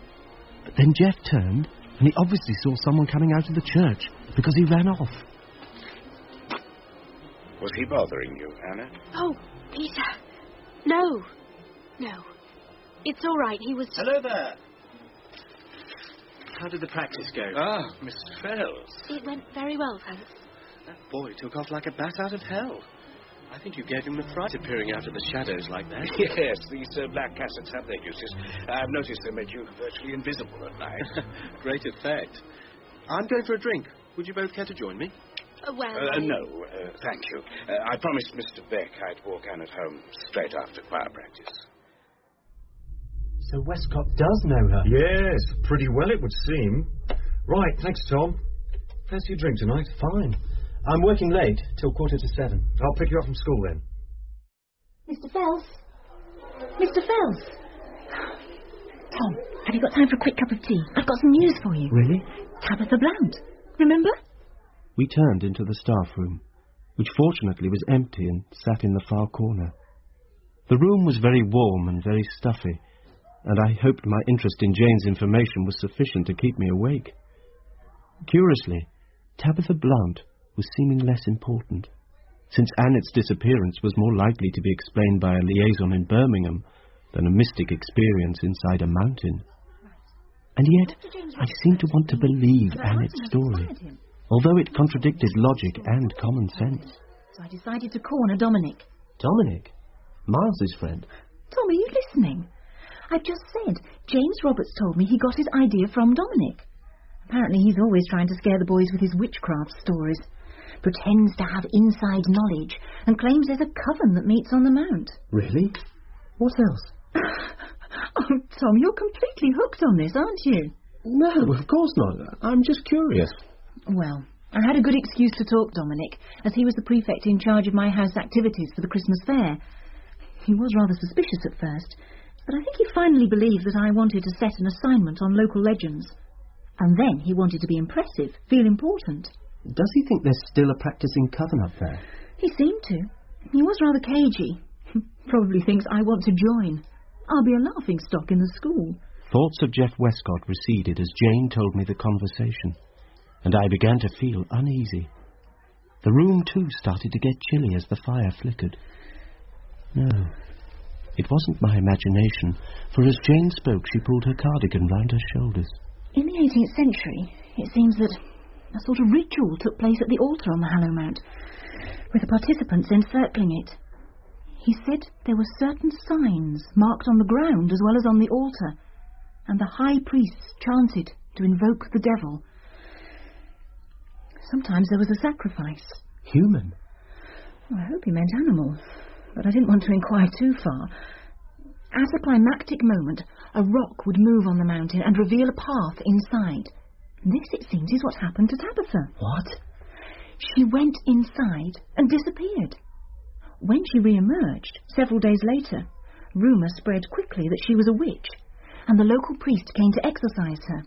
But then Jeff turned, and he obviously saw someone coming out of the church, because he ran off. Was he bothering you, Anna? Oh, Peter. No. It's all right. He was... Hello there. How did the practice go? Ah, Miss Felse. It went very well, thanks. That boy took off like a bat out of hell. I think you gave him the fright appearing out of the shadows like that. Yes, these black cassets have their uses. I've noticed they make you virtually invisible at night. Great effect. I'm going for a drink. Would you both care to join me? No, thank you. I promised Mr. Beck I'd walk Annette home straight after choir practice. So Westcott does know her? Yes, pretty well it would seem. Right, thanks, Tom. Fancy a drink tonight? Fine. I'm working late, till 6:45. I'll pick you up from school then. Mr. Felse? Mr. Felse? Tom, have you got time for a quick cup of tea? I've got some news for you. Really? Tabitha Blount. Remember? We turned into the staff room, which fortunately was empty and sat in the far corner. The room was very warm and very stuffy, and I hoped my interest in Jane's information was sufficient to keep me awake. Curiously, Tabitha Blount was seeming less important, since Annette's disappearance was more likely to be explained by a liaison in Birmingham than a mystic experience inside a mountain. And yet, I seemed to want to believe Annette's story, although it contradicted logic and common sense. So I decided to corner Dominic. Dominic? Miles's friend? Tom, are you listening? I've just said James Roberts told me he got his idea from Dominic. Apparently he's always trying to scare the boys with his witchcraft stories. Pretends to have inside knowledge and claims there's a coven that meets on the Mount. Really? What else? Oh, Tom, you're completely hooked on this, aren't you? No, of course not. I'm just curious. Well, I had a good excuse to talk Dominic, as he was the prefect in charge of my house activities for the Christmas fair. He was rather suspicious at first, but I think he finally believed that I wanted to set an assignment on local legends. And then he wanted to be impressive, feel important. Does he think there's still a practicing coven up there? He seemed to. He was rather cagey. Probably thinks I want to join. I'll be a laughingstock in the school. Thoughts of Jeff Westcott receded as Jane told me the conversation, and I began to feel uneasy. The room, too, started to get chilly as the fire flickered. No, it wasn't my imagination, for as Jane spoke, she pulled her cardigan round her shoulders. In the 18th century, it seems that a sort of ritual took place at the altar on the Hallow Mount, with the participants encircling it. He said there were certain signs marked on the ground as well as on the altar, and the high priests chanted to invoke the devil. Sometimes there was a sacrifice. Human? Well, I hope he meant animal, but I didn't want to inquire too far. At a climactic moment, a rock would move on the mountain and reveal a path inside. This, it seems, is what happened to Tabitha. What? She went inside and disappeared. When she re-emerged, several days later, rumour spread quickly that she was a witch, and the local priest came to exorcise her.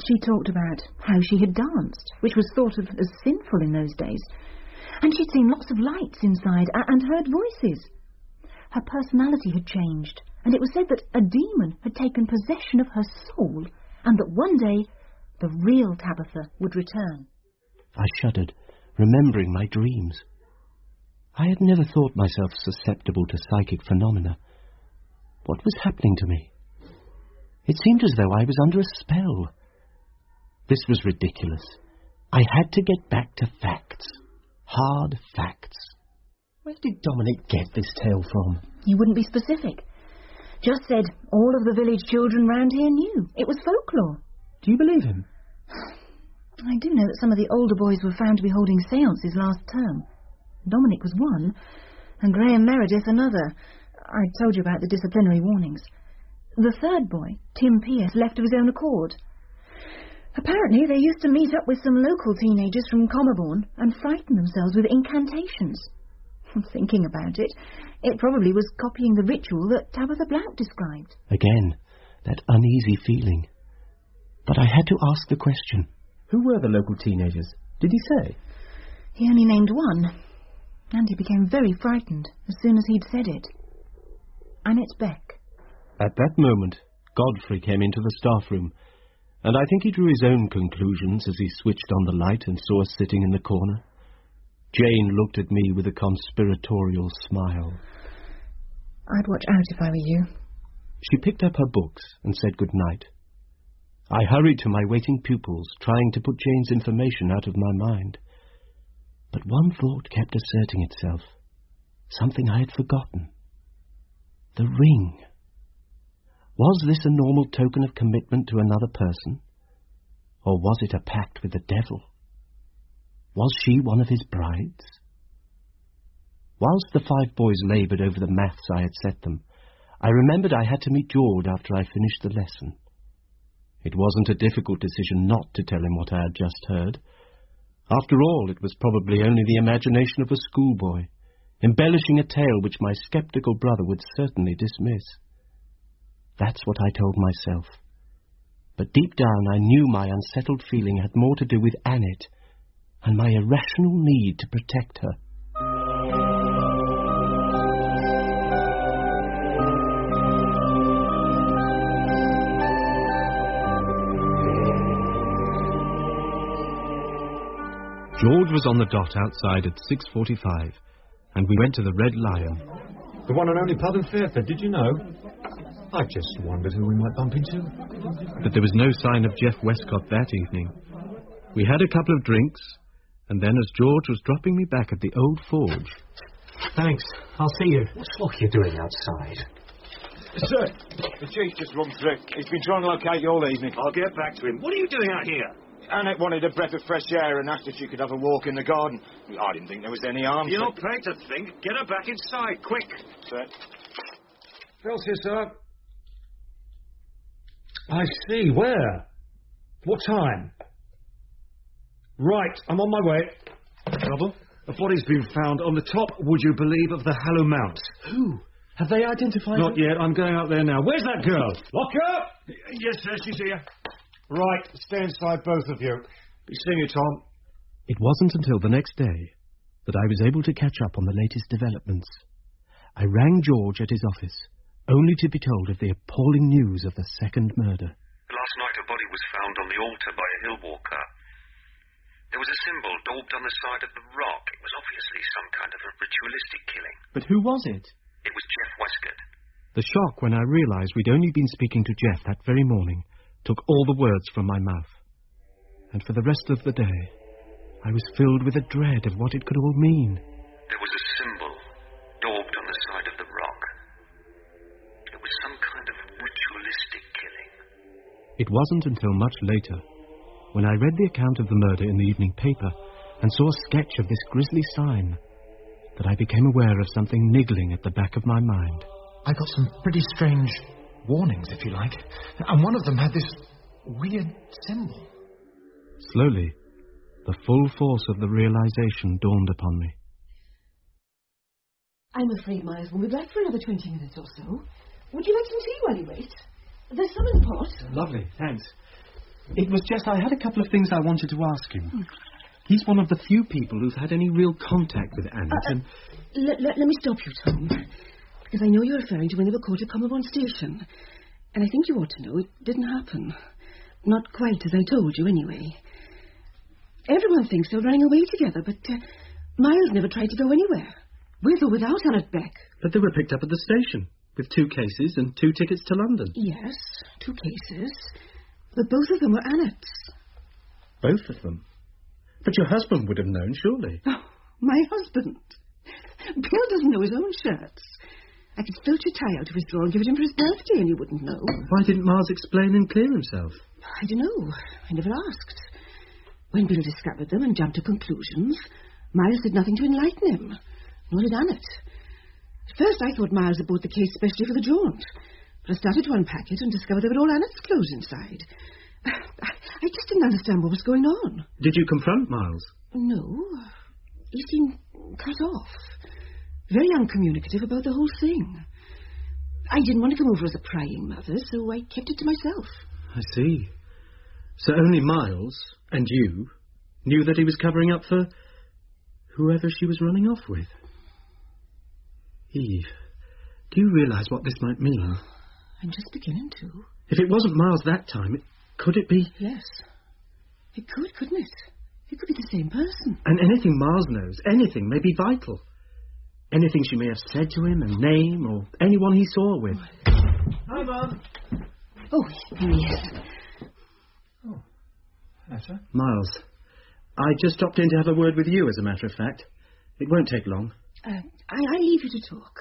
She talked about how she had danced, which was thought of as sinful in those days, and she'd seen lots of lights inside and heard voices. Her personality had changed, and it was said that a demon had taken possession of her soul, and that one day the real Tabitha would return. I shuddered, remembering my dreams. I had never thought myself susceptible to psychic phenomena. What was happening to me? It seemed as though I was under a spell. This was ridiculous. I had to get back to facts. Hard facts. Where did Dominic get this tale from? He wouldn't be specific. Just said all of the village children round here knew. It was folklore. Do you believe him? I do know that some of the older boys were found to be holding séances last term. Dominic was one, and Graham Meredith another. I told you about the disciplinary warnings. The third boy, Tim Pierce, left of his own accord. Apparently they used to meet up with some local teenagers from Commerbourne and frighten themselves with incantations. Thinking about it, it probably was copying the ritual that Tabitha Blount described. Again, that uneasy feeling. But I had to ask the question. Who were the local teenagers? Did he say? He only named one, and he became very frightened as soon as he'd said it. Annette Beck. At that moment, Godfrey came into the staff room, and I think he drew his own conclusions as he switched on the light and saw us sitting in the corner. Jane looked at me with a conspiratorial smile. I'd watch out if I were you. She picked up her books and said good night. I hurried to my waiting pupils, trying to put Jane's information out of my mind. But one thought kept asserting itself. Something I had forgotten. The ring. Was this a normal token of commitment to another person? Or was it a pact with the devil? Was she one of his brides? Whilst the 5 boys laboured over the maths I had set them, I remembered I had to meet George after I finished the lesson. It wasn't a difficult decision not to tell him what I had just heard. After all, it was probably only the imagination of a schoolboy, embellishing a tale which my sceptical brother would certainly dismiss. That's what I told myself. But deep down I knew my unsettled feeling had more to do with Annette and my irrational need to protect her. George was on the dot outside at 6:45, and we went to the Red Lion. The one and only pub in Fairford, did you know? I just wondered who we might bump into. But there was no sign of Jeff Westcott that evening. We had a couple of drinks, and then as George was dropping me back at the old forge... Thanks. I'll see you. What are you doing outside? Sir, the chief just run through. He's been trying to locate you all evening. I'll get back to him. What are you doing out here? Annette wanted a breath of fresh air and asked if she could have a walk in the garden. I didn't think there was any harm. You're paid to think. Get her back inside, quick. Sir. Felse here, sir. I see. Where? What time? Right, I'm on my way. Trouble? A body's been found on the top, would you believe, of the Hallow Mount. Who? Have they identified Not yet. I'm going out there now. Where's that girl? Lock her! Yes, sir, she's here. Right, stay inside, both of you. Be seeing you, Tom. It wasn't until the next day that I was able to catch up on the latest developments. I rang George at his office, only to be told of the appalling news of the second murder. Last night a body was found on the altar by a hill walker. There was a symbol daubed on the side of the rock. It was obviously some kind of a ritualistic killing. But who was it? It was Jeff Westcott. The shock when I realised we'd only been speaking to Jeff that very morning took all the words from my mouth. And for the rest of the day, I was filled with a dread of what it could all mean. There was a symbol daubed on the side of the rock. It was some kind of ritualistic killing. It wasn't until much later, when I read the account of the murder in the evening paper and saw a sketch of this grisly sign, that I became aware of something niggling at the back of my mind. I got some pretty strange warnings, if you like, and one of them had this weird symbol. Slowly, the full force of the realization dawned upon me. I'm afraid Miles won't be back for another 20 minutes or so. Would you like some tea while you wait? There's some in the pot. Lovely, thanks. It was just I had a couple of things I wanted to ask him. He's one of the few people who've had any real contact with Annette, and... Let me stop you, Tom. Because I know you're referring to when they were caught at Commerbourne Station. And I think you ought to know it didn't happen. Not quite as I told you, anyway. Everyone thinks they're running away together, but Miles never tried to go anywhere. With or without Annette Beck. But they were picked up at the station, with 2 cases and 2 tickets to London. Yes, 2 cases. But both of them were Annette's. Both of them? But your husband would have known, surely. Oh, my husband. Bill doesn't know his own shirts. I could filch a tie out of his drawer and give it him for his birthday and he wouldn't know. Why didn't Miles explain and clear himself? I don't know. I never asked. When Bill discovered them and jumped to conclusions, Miles did nothing to enlighten him. Nor did Annette. At first I thought Miles had bought the case specially for the jaunt. But I started to unpack it and discovered they were all Annette's clothes inside. I just didn't understand what was going on. Did you confront Miles? No. He seemed cut off. Very uncommunicative about the whole thing. I didn't want to come over as a prying mother, so I kept it to myself. I see. So only Miles, and you, knew that he was covering up for whoever she was running off with. Eve, do you realise what this might mean? I'm just beginning to. If it wasn't Miles that time, could it be? Yes. It could, couldn't it? It could be the same person. And anything Miles knows, anything, may be vital. Anything she may have said to him, a name, or anyone he saw her with. Hi, Mum. Oh, yes. Oh, hello, sir. Miles, I just dropped in to have a word with you, as a matter of fact. It won't take long. I leave you to talk.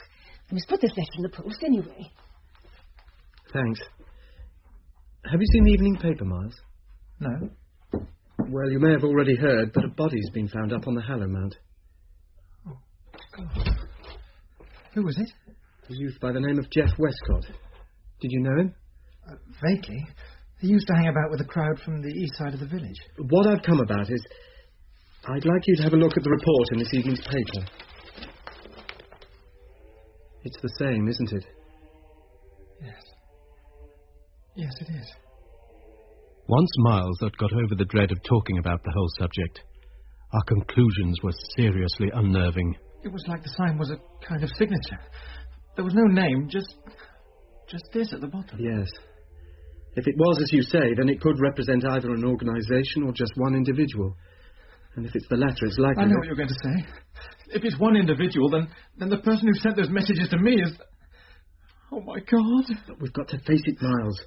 I must put this letter in the post anyway. Thanks. Have you seen the evening paper, Miles? No. Well, you may have already heard, but a body's been found up on the Hallow Mount. Oh, God. Who was it? A youth by the name of Jeff Westcott. Did you know him? Vaguely. He used to hang about with a crowd from the east side of the village. What I've come about is... I'd like you to have a look at the report in this evening's paper. It's the same, isn't it? Yes. Yes, it is. Once Miles had got over the dread of talking about the whole subject, our conclusions were seriously unnerving. It was like the sign was a kind of signature. There was no name, just this at the bottom. Yes. If it was as you say, then it could represent either an organisation or just one individual. And if it's the latter, it's likely... I know what you're going to say. If it's one individual, then the person who sent those messages to me is... Oh, my God. But we've got to face it, Miles.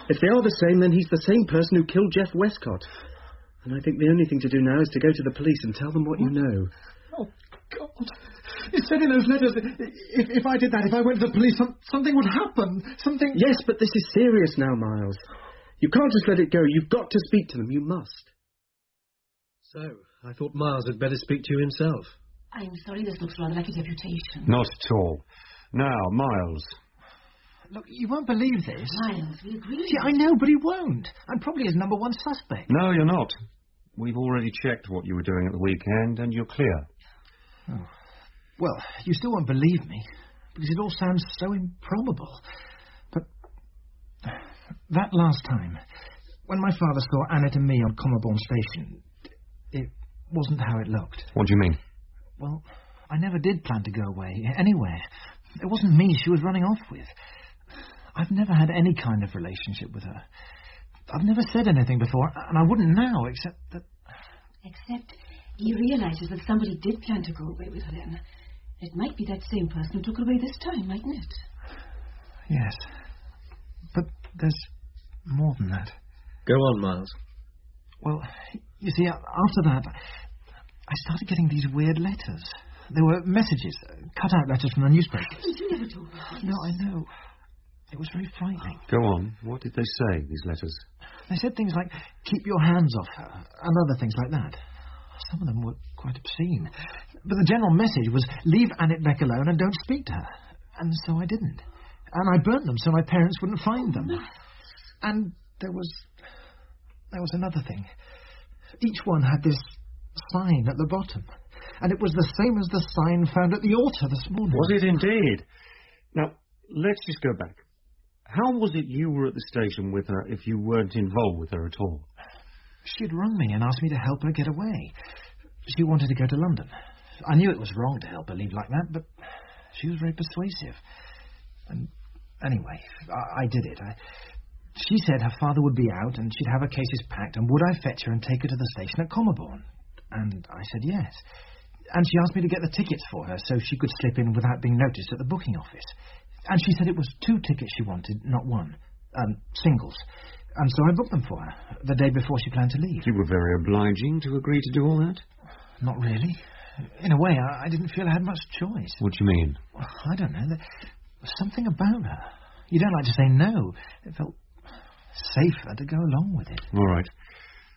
If they are the same, then he's the same person who killed Jeff Westcott. And I think the only thing to do now is to go to the police and tell them what you know. Oh, God. You said in those letters if I did that, if I went to the police, something would happen. Something... Yes, but this is serious now, Miles. You can't just let it go. You've got to speak to them. You must. So, I thought Miles had better speak to you himself. I'm sorry, this looks rather like a deputation. Not at all. Now, Miles. Look, you won't believe this. Miles, we agree. See, I know, but he won't. I'm probably his number one suspect. No, you're not. We've already checked what you were doing at the weekend, and you're clear. Oh. Well, you still won't believe me, because it all sounds so improbable. But that last time, when my father saw Annette and me on Commerbourne Station, it wasn't how it looked. What do you mean? Well, I never did plan to go away, anywhere. It wasn't me she was running off with. I've never had any kind of relationship with her. I've never said anything before, and I wouldn't now, except that... Except he realises that somebody did plan to go away with her then. It might be that same person who took her away this time, mightn't it? Yes. But there's more than that. Go on, Miles. Well, you see, after that, I started getting these weird letters. They were messages, cut-out letters from the newspapers. You never told me this. No, I know. It was very frightening. Go on. What did they say, these letters? They said things like, keep your hands off her, and other things like that. Some of them were quite obscene. But the general message was, leave Annette Beck alone and don't speak to her. And so I didn't. And I burnt them so my parents wouldn't find them. And there was another thing. Each one had this sign at the bottom. And it was the same as the sign found at the altar this morning. Was it indeed? Now, let's just go back. How was it you were at the station with her if you weren't involved with her at all? She'd rung me and asked me to help her get away. She wanted to go to London. I knew it was wrong to help her leave like that, but she was very persuasive. And anyway, I did it. She said her father would be out and she'd have her cases packed, and would I fetch her and take her to the station at Commerbourne? And I said yes. And she asked me to get the tickets for her so she could slip in without being noticed at the booking office. And she said it was 2 tickets she wanted, not one. Singles. And so I booked them for her, the day before she planned to leave. You were very obliging to agree to do all that? Not really. In a way, I didn't feel I had much choice. What do you mean? Well, I don't know. There was something about her. You don't like to say no. It felt safer to go along with it. All right.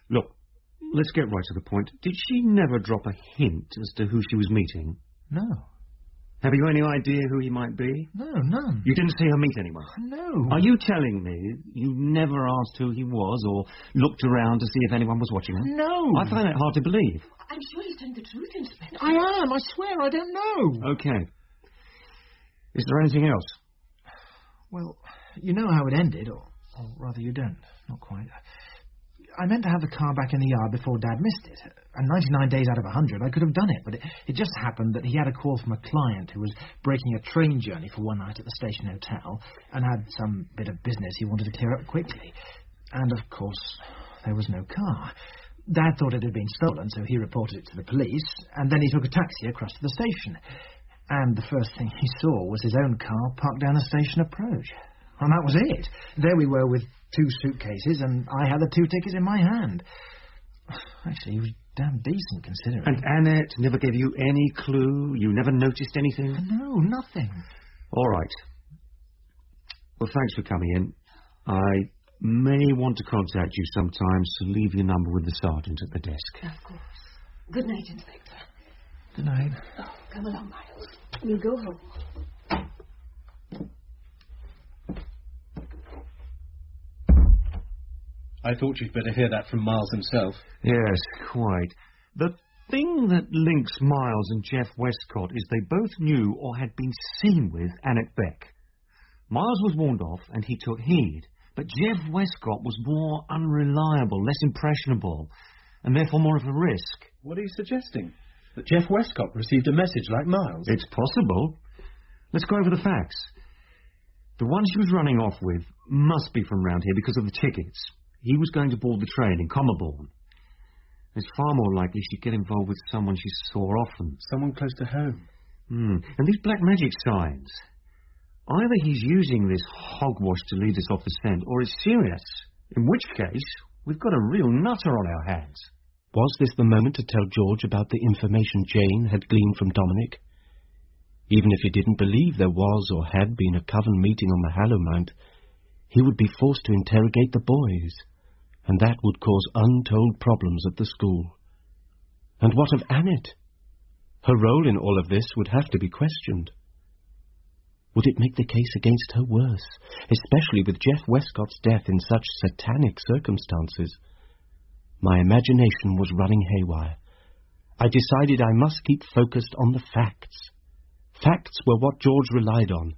Look, let's get right to the point. Did she never drop a hint as to who she was meeting? No. Have you any idea who he might be? No, none. You didn't see her meet anyone? No. Are you telling me you never asked who he was or looked around to see if anyone was watching her? No. I find that hard to believe. I'm sure he's telling the truth, Inspector. I am. I swear I don't know. Okay. Is there anything else? Well, you know how it ended, or rather you don't. Not quite. I meant to have the car back in the yard before Dad missed it. And 99 days out of 100, I could have done it, but it just happened that he had a call from a client who was breaking a train journey for one night at the station hotel and had some bit of business he wanted to clear up quickly. And, of course, there was no car. Dad thought it had been stolen, so he reported it to the police, and then he took a taxi across to the station. And the first thing he saw was his own car parked down the station approach. And that was it. There we were with 2 suitcases, and I had the 2 tickets in my hand. Actually, he was damn decent, considering. And Annette never gave you any clue? You never noticed anything? No, nothing. All right. Well, thanks for coming in. I may want to contact you sometimes, so leave your number with the sergeant at the desk. Of course. Good night, Inspector. Good night. Oh, come along, Miles. We'll go home. I thought you'd better hear that from Miles himself. Yes, quite. The thing that links Miles and Jeff Westcott is they both knew or had been seen with Annette Beck. Miles was warned off and he took heed, but Jeff Westcott was more unreliable, less impressionable, and therefore more of a risk. What are you suggesting? That Jeff Westcott received a message like Miles? It's possible. Let's go over the facts. The one she was running off with must be from round here because of the tickets. He was going to board the train in Commerbourne. It's far more likely she'd get involved with someone she saw often. Someone close to home. And these black magic signs. Either he's using this hogwash to lead us off the scent, or it's serious. In which case, we've got a real nutter on our hands. Was this the moment to tell George about the information Jane had gleaned from Dominic? Even if he didn't believe there was or had been a coven meeting on the Hallow Mount, he would be forced to interrogate the boys, and that would cause untold problems at the school. And what of Annette? Her role in all of this would have to be questioned. Would it make the case against her worse, especially with Jeff Westcott's death in such satanic circumstances? My imagination was running haywire. I decided I must keep focused on the facts. Facts were what George relied on,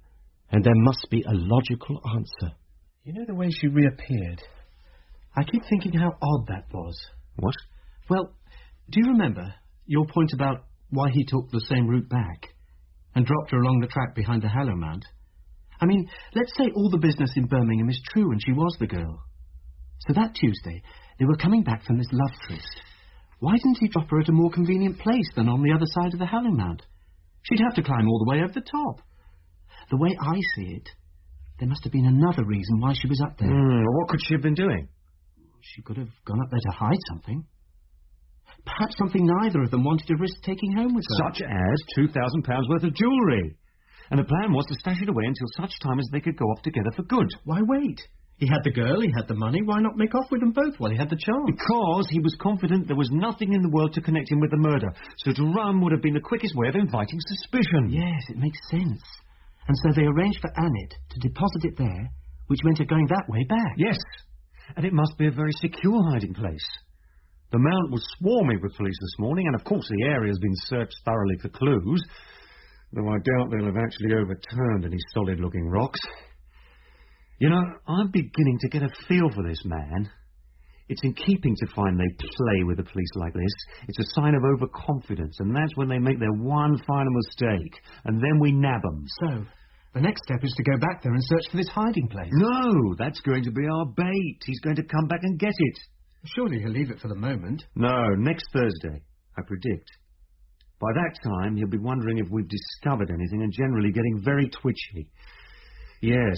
and there must be a logical answer. You know the way she reappeared? I keep thinking how odd that was. What? Well, do you remember your point about why he took the same route back and dropped her along the track behind the Hallow Mount? I mean, let's say all the business in Birmingham is true and she was the girl. So that Tuesday, they were coming back from this love tryst. Why didn't he drop her at a more convenient place than on the other side of the Hallow Mount? She'd have to climb all the way over the top. The way I see it, there must have been another reason why she was up there. What could she have been doing? She could have gone up there to hide something. Perhaps something neither of them wanted to risk taking home with her. Such as £2,000 worth of jewellery. And the plan was to stash it away until such time as they could go off together for good. Why wait? He had the girl, he had the money, why not make off with them both while he had the chance? Because he was confident there was nothing in the world to connect him with the murder, so to run would have been the quickest way of inviting suspicion. Yes, it makes sense. And so they arranged for Annette to deposit it there, which meant her going that way back. Yes, and it must be a very secure hiding place. The Mount was swarming with police this morning, and of course the area has been searched thoroughly for clues, though I doubt they'll have actually overturned any solid-looking rocks. You know, I'm beginning to get a feel for this man. It's in keeping to find they play with the police like this. It's a sign of overconfidence, and that's when they make their one final mistake, and then we nab them. So, the next step is to go back there and search for this hiding place. No, that's going to be our bait. He's going to come back and get it. Surely he'll leave it for the moment. No, next Thursday, I predict. By that time, he'll be wondering if we've discovered anything and generally getting very twitchy. Yes,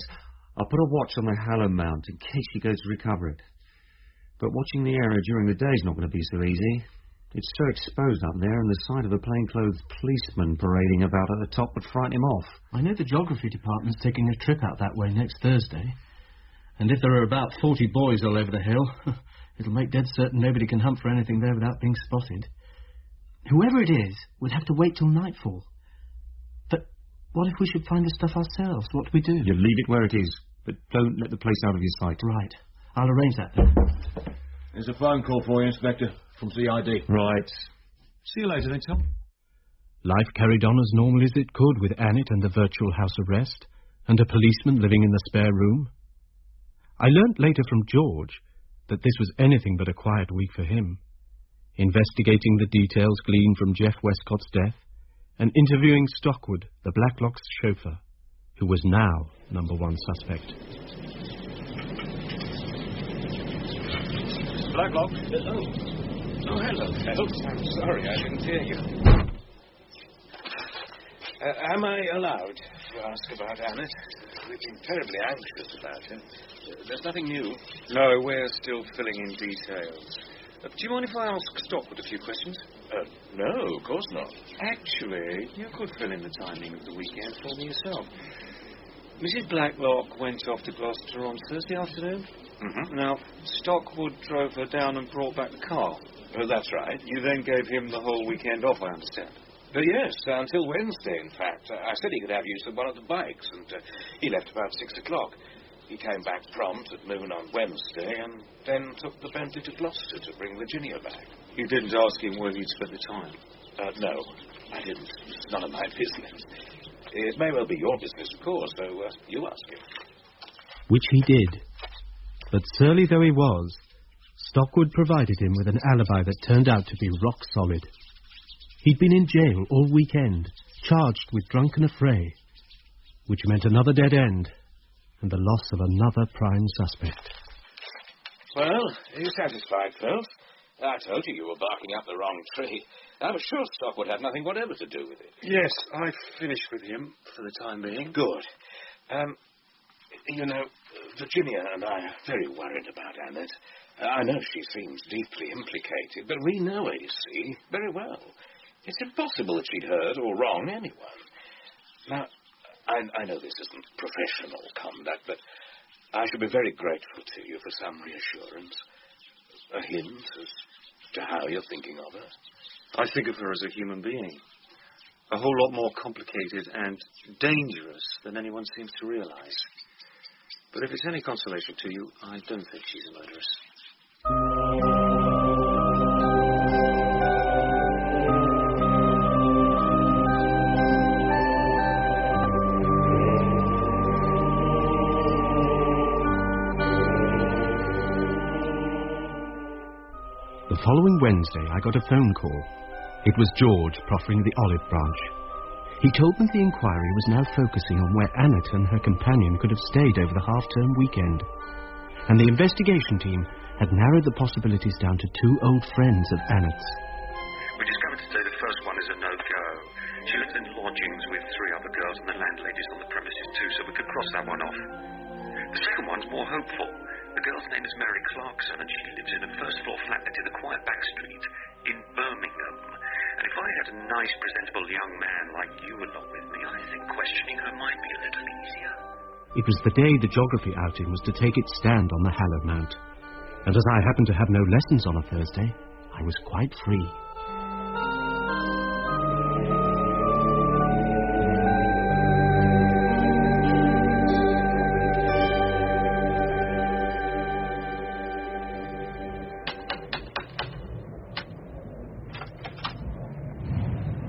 I'll put a watch on the Hallow Mount in case he goes to recover it. But watching the area during the day is not going to be so easy. It's so exposed up there, and the sight of a plainclothes policeman parading about at the top would frighten him off. I know the geography department's taking a trip out that way next Thursday. And if there are about 40 boys all over the hill, it'll make dead certain nobody can hunt for anything there without being spotted. Whoever it is would have to wait till nightfall. But what if we should find the stuff ourselves? What do we do? You leave it where it is, but don't let the place out of your sight. Right. I'll arrange that then. There's a phone call for you, Inspector, from CID. Right. See you later then, Tom. Life carried on as normal as it could with Annette and the virtual house arrest, and a policeman living in the spare room. I learnt later from George that this was anything but a quiet week for him, investigating the details gleaned from Jeff Westcott's death, and interviewing Stockwood, the Blacklock's chauffeur, who was now number one suspect. Blacklock? Hello. Oh, hello, Felse. I'm sorry I didn't hear you. Am I allowed to ask about Annette? We've been terribly anxious about her. There's nothing new. No, we're still filling in details. Do you mind if I ask Stockwood a few questions? No, of course not. Actually, you could fill in the timing of the weekend for me yourself. Mrs. Blacklock went off to Gloucester on Thursday afternoon. Mm-hmm. Now, Stockwood drove her down and brought back the car. Oh, that's right. You then gave him the whole weekend off, I understand. Yes, until Wednesday, in fact. I said he could have use of one of the bikes, and he left about 6 o'clock. He came back prompt at noon on Wednesday, and then took the Bentley to Gloucester to bring Virginia back. You didn't ask him where he'd spent the time? No, I didn't. It's none of my business. It may well be your business, of course, so you ask him. Which he did. But surly though he was, Stockwood provided him with an alibi that turned out to be rock solid. He'd been in jail all weekend, charged with drunken affray, which meant another dead end and the loss of another prime suspect. Well, are you satisfied, Felse? I told you were barking up the wrong tree. I was sure Stockwood had nothing whatever to do with it. Yes, I finished with him for the time being. Good. You know, Virginia and I are very worried about Annette. I know she seems deeply implicated, but we know her, you see, very well. It's impossible that she'd hurt or wrong anyone. Now, I know this isn't professional conduct, but I should be very grateful to you for some reassurance. A hint as to how you're thinking of her. I think of her as a human being. A whole lot more complicated and dangerous than anyone seems to realize. But if it's any consolation to you, I don't think she's a murderess. The following Wednesday, I got a phone call. It was George proffering the olive branch. He told me the inquiry was now focusing on where Annette and her companion could have stayed over the half-term weekend. And the investigation team had narrowed the possibilities down to 2 old friends of Annette's. We discovered today the first one is a no-go. She lives in lodgings with 3 other girls and the landlady's on the premises too, so we could cross that one off. The second one's more hopeful. The girl's name is Mary Clarkson, and she lives in a first-floor flat in a quiet back street in Birmingham. And if I had a nice, presentable young man like you along with me, I think questioning her might be a little easier. It was the day the geography outing was to take its stand on the Hallow Mount. And as I happened to have no lessons on a Thursday, I was quite free.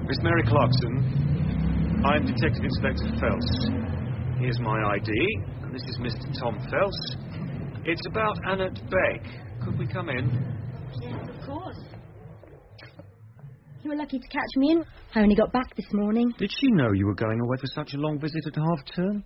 Miss Mary Clarkson, I'm Detective Inspector Felse. Here's my ID, and this is Mr. Tom Felse. It's about Annette Begg. Could we come in? Yes, of course. You were lucky to catch me in. I only got back this morning. Did she know you were going away for such a long visit at half-term?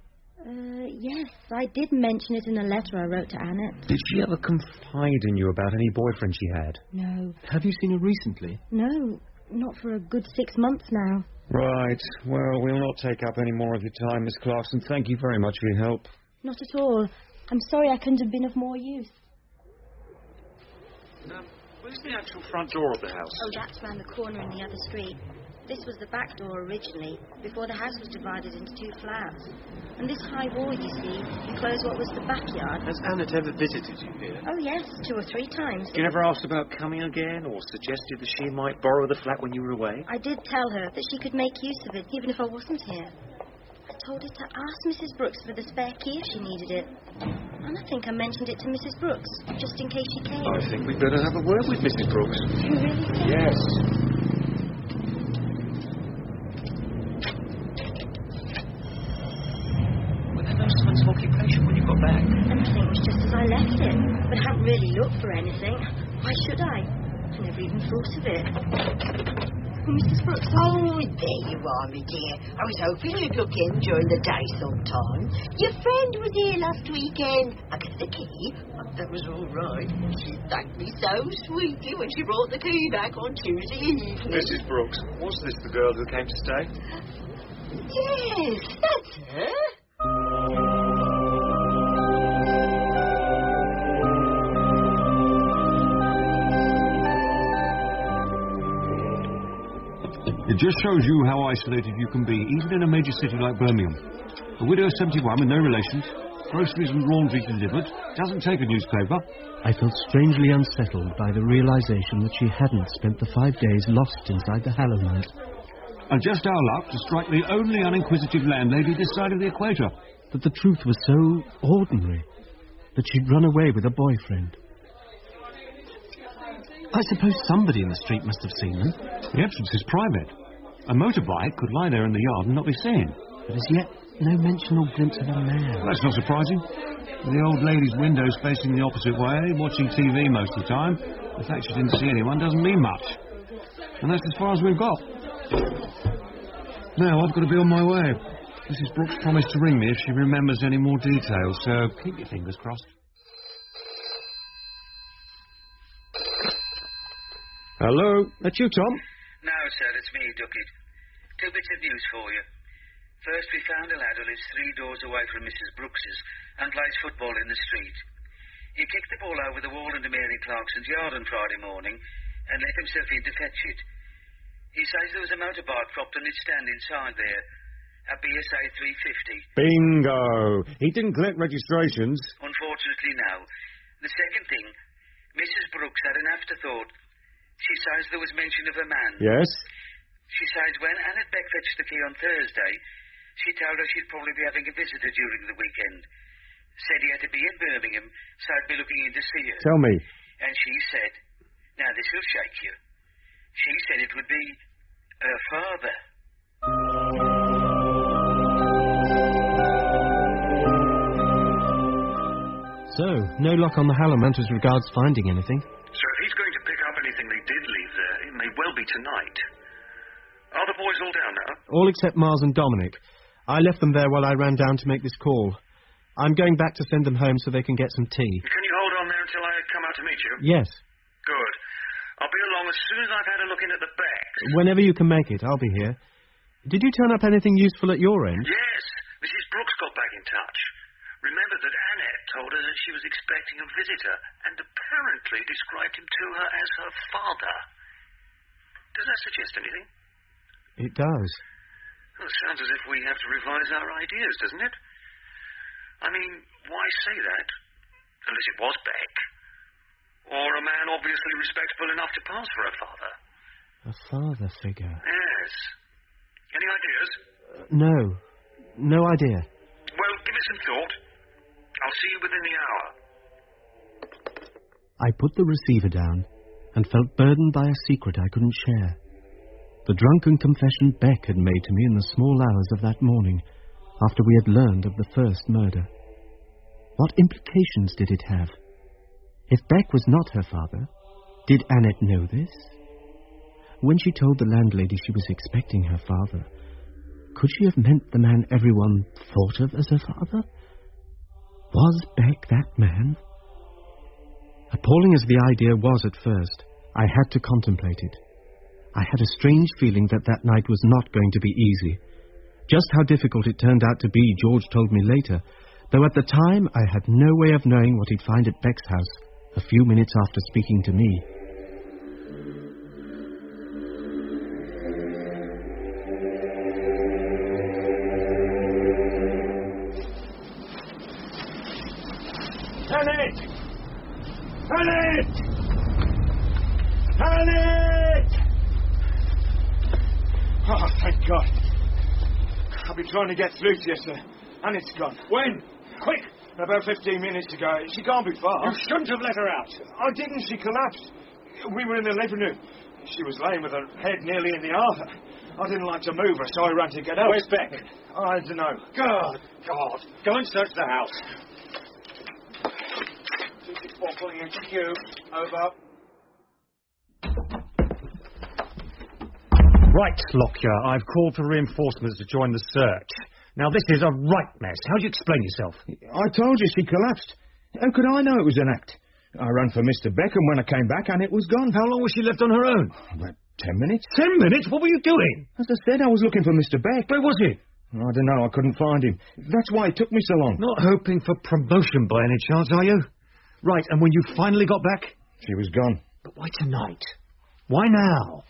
Yes, I did mention it in a letter I wrote to Annette. Did she ever confide in you about any boyfriend she had? No. Have you seen her recently? No, not for a good 6 months now. Right. Well, we'll not take up any more of your time, Miss Clarkson. Thank you very much for your help. Not at all. I'm sorry I couldn't have been of more use. Where's the actual front door of the house? Oh, that's round the corner in the other street. This was the back door originally, before the house was divided into 2 flats. And this high wall, you see, enclosed what was the backyard. Has Annette ever visited you here? Oh, yes, 2 or 3 times. You never asked about coming again, or suggested that she might borrow the flat when you were away? I did tell her that she could make use of it, even if I wasn't here. I told her to ask Mrs. Brooks for the spare key if she needed it. And I think I mentioned it to Mrs. Brooks, just in case she came. I think we'd better have a word with Mrs. Brooks. You really think? Yes. Were there no signs of occupation when you got back? Everything was just as I left it, but I hadn't really looked for anything. Why should I? I never even thought of it. Mrs. Brooks. Oh, there you are, my dear. I was hoping you'd look in during the day sometime. Your friend was here last weekend. I got the key. That was all right. She thanked me so sweetly when she brought the key back on Tuesday evening. Mrs. Brooks, was this the girl who came to stay? Yes, that's her. It just shows you how isolated you can be, even in a major city like Birmingham. A widow of 71 with no relations, groceries and laundry delivered, doesn't take a newspaper. I felt strangely unsettled by the realization that she hadn't spent the 5 days lost inside the Hallow Mount. And just our luck to strike the only uninquisitive landlady this side of the equator. But the truth was so ordinary, that she'd run away with a boyfriend. I suppose somebody in the street must have seen them. The entrance is private. A motorbike could lie there in the yard and not be seen. But as yet, no mention or glimpse of a man. Well, that's not surprising. The old lady's window's facing the opposite way, watching TV most of the time. The fact she didn't see anyone doesn't mean much. And that's as far as we've got. Now, I've got to be on my way. Mrs. Brooks promised to ring me if she remembers any more details, so keep your fingers crossed. Hello, that's you, Tom? No, sir, it's me, Duckett. 2 bits of news for you. First, we found a lad who lives 3 doors away from Mrs. Brooks's and plays football in the street. He kicked the ball over the wall into Mary Clarkson's yard on Friday morning and let himself in to fetch it. He says there was a motorbike propped on its stand inside there, a BSA 350. Bingo! He didn't collect registrations. Unfortunately, no. The second thing, Mrs. Brooks had an afterthought. She says there was mention of a man. Yes? She says when Annette Beck fetched the key on Thursday, she told her she'd probably be having a visitor during the weekend. Said he had to be in Birmingham, so I'd be looking in to see her. Tell me. And she said, now this will shake you, she said it would be her father. So, no luck on the Hallowant as regards finding anything. So if he's going to pick up anything they did leave there, it may well be tonight. Are the boys all down now? All except Mars and Dominic. I left them there while I ran down to make this call. I'm going back to send them home so they can get some tea. Can you hold on there until I come out to meet you? Yes. Good. I'll be along as soon as I've had a look in at the backs. Whenever you can make it, I'll be here. Did you turn up anything useful at your end? Yes. Mrs. Brooks got back in touch. Remembered that Annette told her that she was expecting a visitor and apparently described him to her as her father. Does that suggest anything? It does. Well, it sounds as if we have to revise our ideas, doesn't it? I mean, why say that? Unless it was Beck. Or a man obviously respectable enough to pass for a father. A father figure. Yes. Any ideas? No. No idea. Well, give it some thought. I'll see you within the hour. I put the receiver down and felt burdened by a secret I couldn't share. The drunken confession Beck had made to me in the small hours of that morning, after we had learned of the first murder. What implications did it have? If Beck was not her father, did Annette know this? When she told the landlady she was expecting her father, could she have meant the man everyone thought of as her father? Was Beck that man? Appalling as the idea was at first, I had to contemplate it. I had a strange feeling that that night was not going to be easy. Just how difficult it turned out to be, George told me later, though at the time I had no way of knowing what he'd find at Beck's house a few minutes after speaking to me. Annette! Annette! Annette! Oh, thank God. I've been trying to get through to you, sir. And it's gone. When? Quick! About 15 minutes ago. She can't be far. You shouldn't have let her out. I didn't. She collapsed. We were in the living room. She was laying with her head nearly in the earth. I didn't like to move her, so I ran to get out. Where's Beck? I don't know. God! Go and search the house. Waffling into queue. Over. Right, Lockyer, I've called for reinforcements to join the search. Now, this is a right mess. How do you explain yourself? I told you she collapsed. How could I know it was an act? I ran for Mr. Beck, and when I came back, Annette was gone. How long was she left on her own? About 10 minutes. 10 minutes? What were you doing? As I said, I was looking for Mr. Beck. Where was he? I don't know, I couldn't find him. That's why it took me so long. Not hoping for promotion by any chance, are you? Right, and when you finally got back? She was gone. But why tonight? Why now?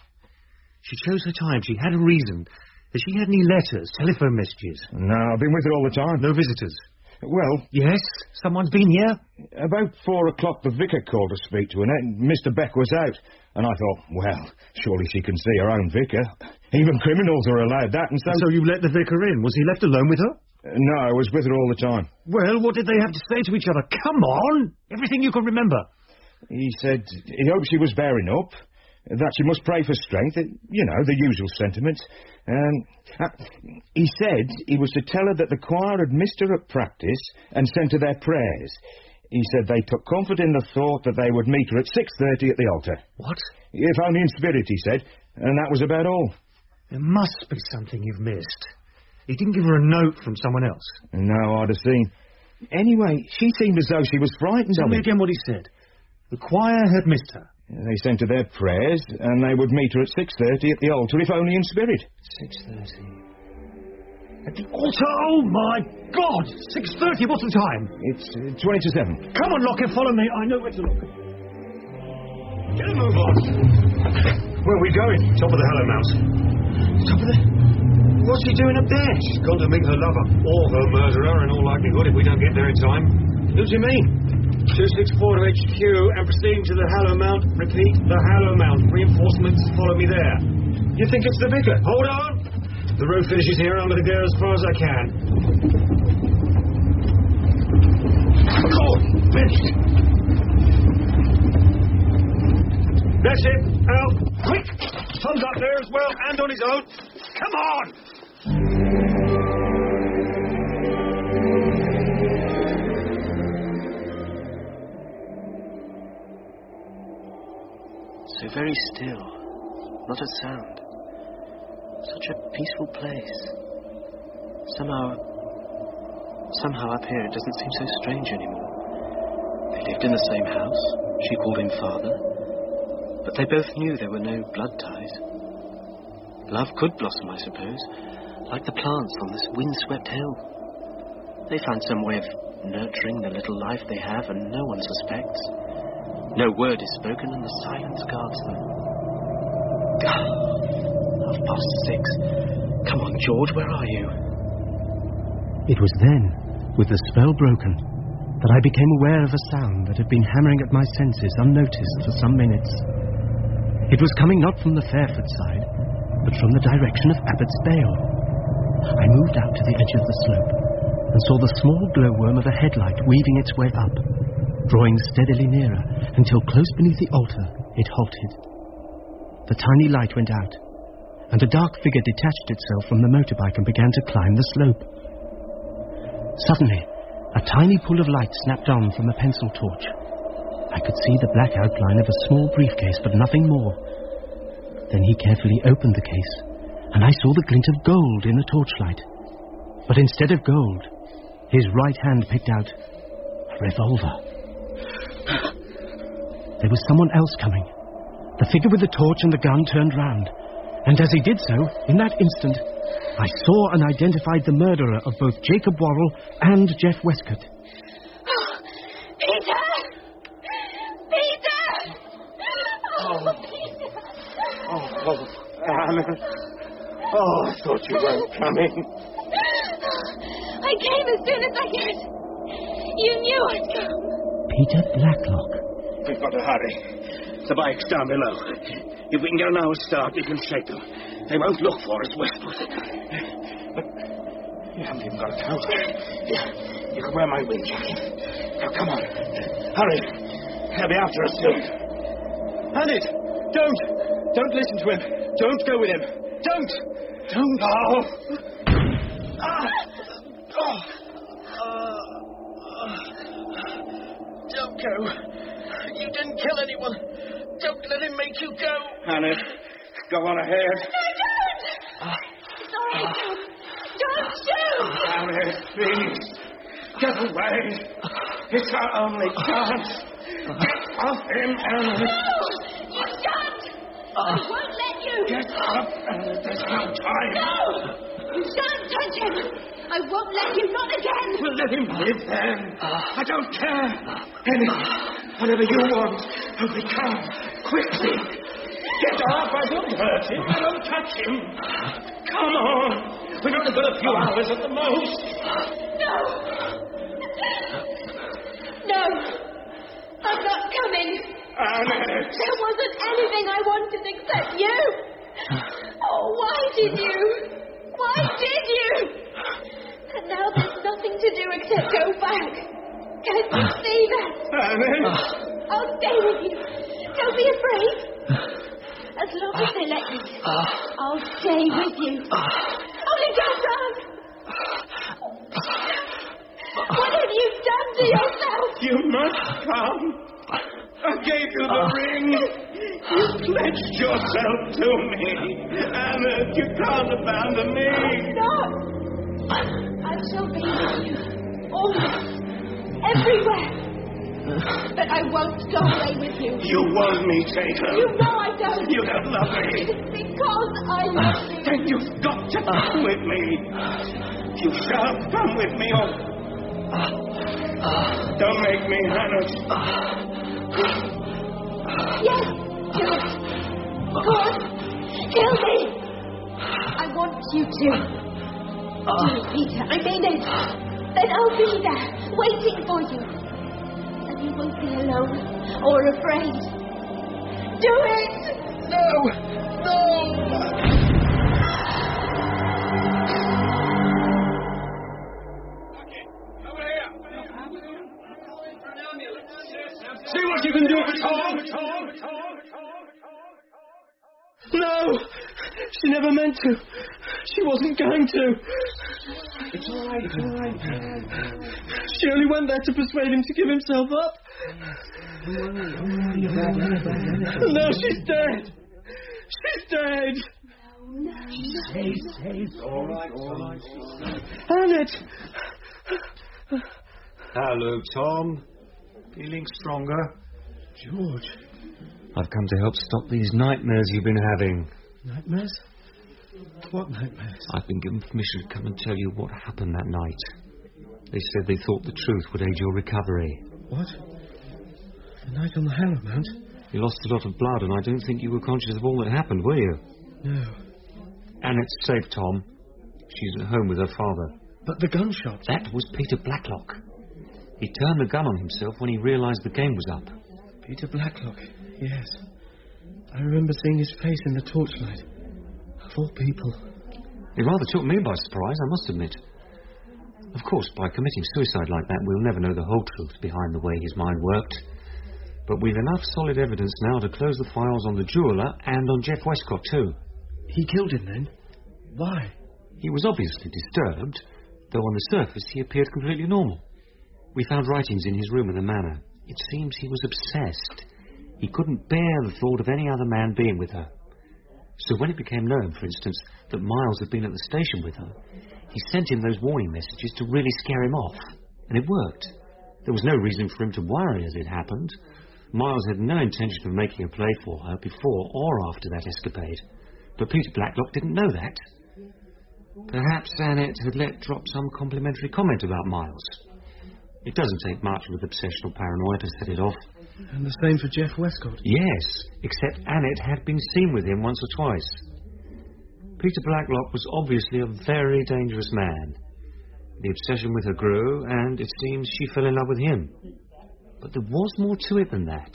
She chose her time. She had a reason. Has she had any letters, telephone messages? No, I've been with her all the time. No visitors? Well... Yes? Someone's been here? About 4 o'clock, the vicar called to speak to Annette, and Mr. Beck was out. And I thought, well, surely she can see her own vicar. Even criminals are allowed that, and so... So you let the vicar in? Was he left alone with her? No, I was with her all the time. Well, what did they have to say to each other? Come on! Everything you can remember. He said he hoped she was bearing up, that she must pray for strength, you know, the usual sentiments. He said he was to tell her that the choir had missed her at practice and sent her their prayers. He said they took comfort in the thought that they would meet her at 6:30 at the altar. What? If only in spirit, he said, and that was about all. There must be something you've missed. He didn't give her a note from someone else. No, I'd have seen. Anyway, she seemed as though she was frightened Tell of me it. again what he said. The choir had missed her. They sent her their prayers, and they would meet her at 6:30 at the altar, if only in spirit. 6:30. At the altar? Oh, my God! 6:30, what's the time? It's 20 to 7. Come on, Lockyer, follow me. I know where to look. Get a move on. Where are we going? Top of the Hallow Mount. Top of the... What's she doing up there? She's gone to meet her lover, or her murderer, in all likelihood, if we don't get there in time. Who do you mean? 264 to HQ and proceeding to the Hallow Mount. Repeat, the Hallow Mount. Reinforcements follow me there. You think it's the vicar? Hold on! The road finishes here, I'm going to go as far as I can. Oh, finished! That's it. Out. Quick! Tom's up there as well, and on his own. Come on! So very still. Not a sound. Such a peaceful place. Somehow up here it doesn't seem so strange anymore. They lived in the same house. She called him father. But they both knew there were no blood ties. Love could blossom, I suppose, like the plants on this windswept hill. They found some way of nurturing the little life they have, and no one suspects. No word is spoken, and the silence guards them. 6:30. Come on, George, where are you? It was then, with the spell broken, that I became aware of a sound that had been hammering at my senses unnoticed for some minutes. It was coming not from the Fairford side, but from the direction of Abbott's Vale. I moved out to the edge of the slope and saw the small glowworm of a headlight weaving its way up, drawing steadily nearer until close beneath the altar it halted. The tiny light went out, and a dark figure detached itself from the motorbike and began to climb the slope. Suddenly, a tiny pool of light snapped on from a pencil torch. I could see the black outline of a small briefcase, but nothing more. Then he carefully opened the case, and I saw the glint of gold in the torchlight. But instead of gold, his right hand picked out a revolver. There was someone else coming. The figure with the torch and the gun turned round, and as he did so, in that instant, I saw and identified the murderer of both Jacob Worrell and Jeff Westcott. Peter! Peter! Oh, Peter! Anna. Oh, I thought you weren't coming. I came as soon as I could. You knew I'd come. Peter Blacklock. We've got to hurry. The bike's down below. If we can get an hour's start, we can shake them. They won't look for us westward. But you haven't even got a coat. You can wear my wind jacket. Now, come on. Hurry. They'll be after us soon. Annette, don't listen to him. Don't go with him. Don't. Oh. Don't go. You didn't kill anyone. Don't let him make you go. Annette, go on ahead. No, don't! It's all right, Tom. Don't shoot! Annette, please. Get away. It's our only chance. Get off him, Annette. No! You shan't! I won't let you! Get up, Annette. There's no time. No! You shan't touch him! I won't let you, not again! We'll let him live then. I don't care. Annette, whatever you want, only come. Quickly. Get off. I won't hurt him. I won't touch him. Come on. We've only got a few hours at the most. No. No. I'm not coming. Annette. There wasn't anything I wanted except you. Oh, why did you? Why did you? And now there's nothing to do except go back. Can't you see that? Annette. I'll stay with you. Don't be afraid. As long as they let me, I'll stay with you. Only don't run. What have you done to yourself? You must come. I gave you the ring. You pledged yourself to me. Annette, you can't abandon me. I'm not. I shall be with you. Always. Everywhere. But I won't go away with you. You want me, Tatum. You know I don't. You don't love me. It's because I love you. Then you've got to come with me. You shall come with me, or... Don't make me, Hannah. Yes, do it. Go on, kill me. I want you to. Do it, Peter, I mean it. Then I'll be there, waiting for you. And you won't be alone or afraid. Do it! No! See what you can do for Tom! No! She never meant to. She wasn't going to. It's all right. She only went there to persuade him to give himself up. No, she's dead. She's dead. She's safe. All right. Annette! Hello, Tom. Feeling stronger? George. I've come to help stop these nightmares you've been having. Nightmares? What nightmares? I've been given permission to come and tell you what happened that night. They said they thought the truth would aid your recovery. What? The night on the Harrow Mount? You lost a lot of blood, and I don't think you were conscious of all that happened, were you? No. Annette's safe, Tom. She's at home with her father. But the gunshot? That was Peter Blacklock. He turned the gun on himself when he realised the game was up. Peter Blacklock, yes. I remember seeing his face in the torchlight. Of all people. It rather took me by surprise, I must admit. Of course, by committing suicide like that, we'll never know the whole truth behind the way his mind worked. But we've enough solid evidence now to close the files on the jeweller and on Jeff Westcott, too. He killed him, then? Why? He was obviously disturbed, though on the surface he appeared completely normal. We found writings in his room in the manor. It seems he was obsessed. He couldn't bear the thought of any other man being with her. So when it became known, for instance, that Miles had been at the station with her, he sent him those warning messages to really scare him off. And it worked. There was no reason for him to worry as it happened. Miles had no intention of making a play for her before or after that escapade. But Peter Blacklock didn't know that. Perhaps Annette had let drop some complimentary comment about Miles. It doesn't take much with obsessional paranoia to set it off. And the same for Jeff Westcott? Yes, except Annette had been seen with him once or twice. Peter Blacklock was obviously a very dangerous man. The obsession with her grew, and it seems she fell in love with him. But there was more to it than that.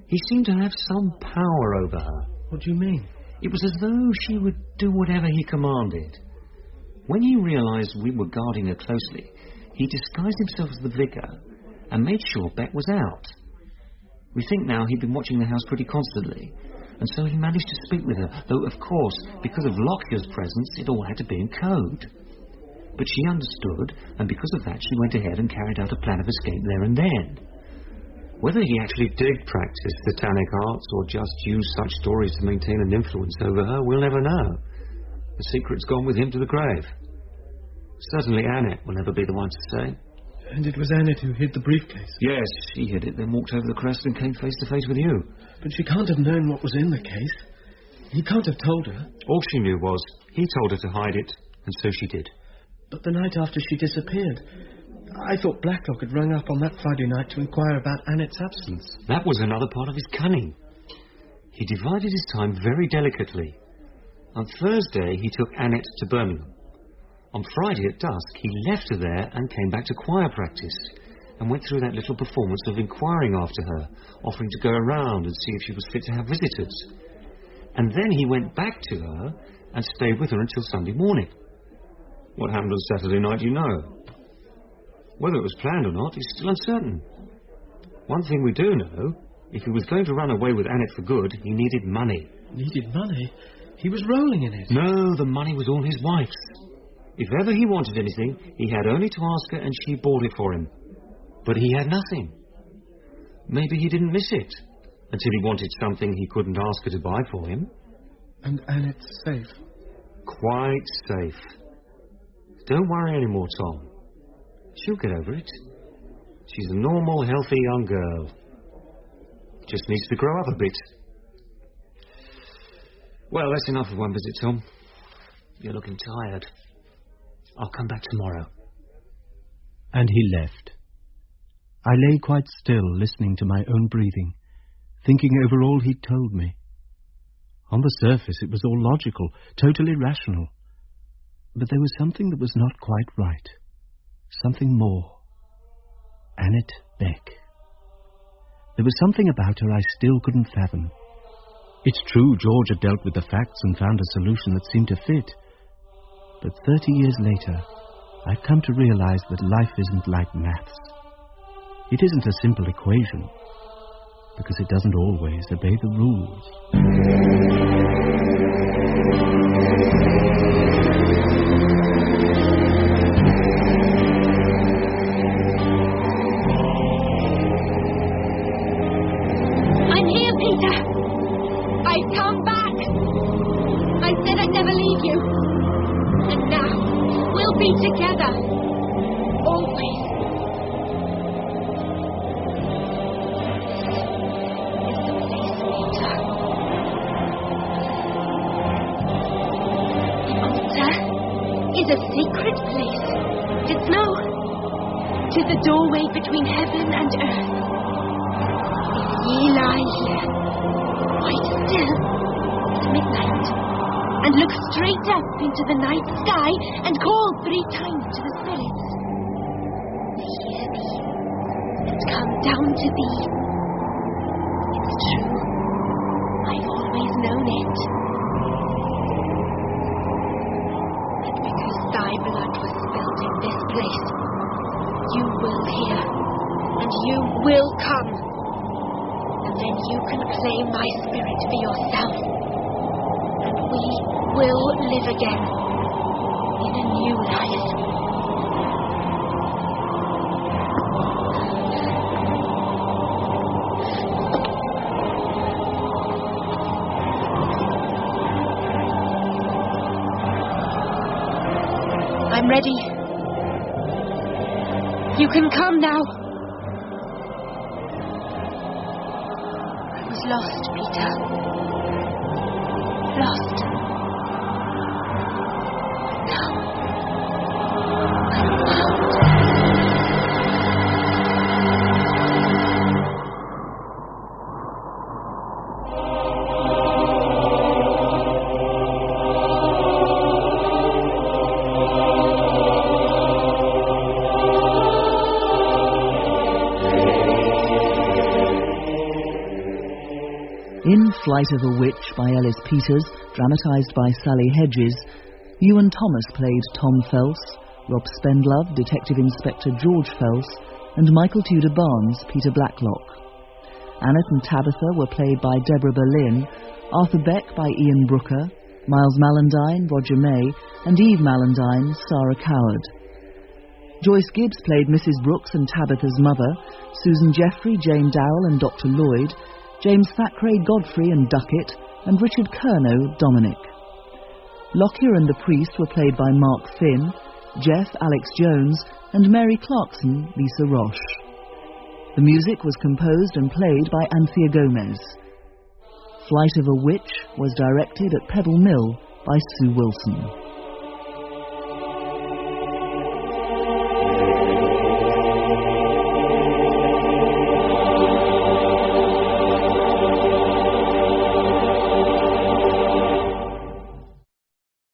He seemed to have some power over her. What do you mean? It was as though she would do whatever he commanded. When he realised we were guarding her closely, he disguised himself as the vicar and made sure Beck was out. We think now he'd been watching the house pretty constantly, and so he managed to speak with her, though, of course, because of Lockyer's presence, it all had to be in code. But she understood, and because of that, she went ahead and carried out a plan of escape there and then. Whether he actually did practice satanic arts or just used such stories to maintain an influence over her, we'll never know. The secret's gone with him to the grave. Certainly Annette will never be the one to say. And it was Annette who hid the briefcase? Yes, she hid it, then walked over the crest and came face to face with you. But she can't have known what was in the case. He can't have told her. All she knew was he told her to hide it, and so she did. But the night after she disappeared, I thought Blacklock had rung up on that Friday night to inquire about Annette's absence. That was another part of his cunning. He divided his time very delicately. On Thursday, he took Annette to Birmingham. On Friday at dusk, he left her there and came back to choir practice and went through that little performance of inquiring after her, offering to go around and see if she was fit to have visitors. And then he went back to her and stayed with her until Sunday morning. What happened on Saturday night, you know. Whether it was planned or not is still uncertain. One thing we do know, if he was going to run away with Annette for good, he needed money. Needed money? He was rolling in it. No, the money was all his wife's. If ever he wanted anything, he had only to ask her and she bought it for him. But he had nothing. Maybe he didn't miss it, until he wanted something he couldn't ask her to buy for him. And Annette's safe? Quite safe. Don't worry anymore, Tom. She'll get over it. She's a normal, healthy young girl. Just needs to grow up a bit. Well, that's enough of one visit, Tom. You're looking tired. I'll come back tomorrow. And he left. I lay quite still, listening to my own breathing, thinking over all he'd told me. On the surface, it was all logical, totally rational. But there was something that was not quite right. Something more. Annette Beck. There was something about her I still couldn't fathom. It's true George had dealt with the facts and found a solution that seemed to fit. But 30 years later, I've come to realize that life isn't like maths. It isn't a simple equation, because it doesn't always obey the rules. I'm here, Peter. I've come back. I said I'd never leave you. And now, we'll be together. Always. Is a sacred place. It's no. 'Tis the doorway between heaven and earth. If ye lie here, quite still, at midnight, and look straight up into the night sky and call 3 times to the spirits, they hear thee and come down to thee. It's true. I've always known it. Thy blood was spilled in this place. You will hear, and you will come. And then you can claim my spirit for yourself. And we will live again in a new life. I'm ready. You can come now. I was lost, Peter. Lost. But now, I'm found. In Flight of a Witch by Ellis Peters, dramatised by Sally Hedges, Ewan Thomas played Tom Felse, Rob Spendlove, Detective Inspector George Felse, and Michael Tudor Barnes, Peter Blacklock. Annette and Tabitha were played by Deborah Berlin, Arthur Beck by Ian Brooker, Miles Mallandine, Roger May, and Eve Mallandine, Sarah Coward. Joyce Gibbs played Mrs. Brooks and Tabitha's mother, Susan Jeffrey, Jane Dowell and Dr. Lloyd, James Thackeray, Godfrey and Duckett, and Richard Curnow, Dominic. Lockyer and the priest were played by Mark Finn, Jeff, Alex Jones, and Mary Clarkson, Lisa Roche. The music was composed and played by Anthea Gomez. Flight of a Witch was directed at Pebble Mill by Sue Wilson.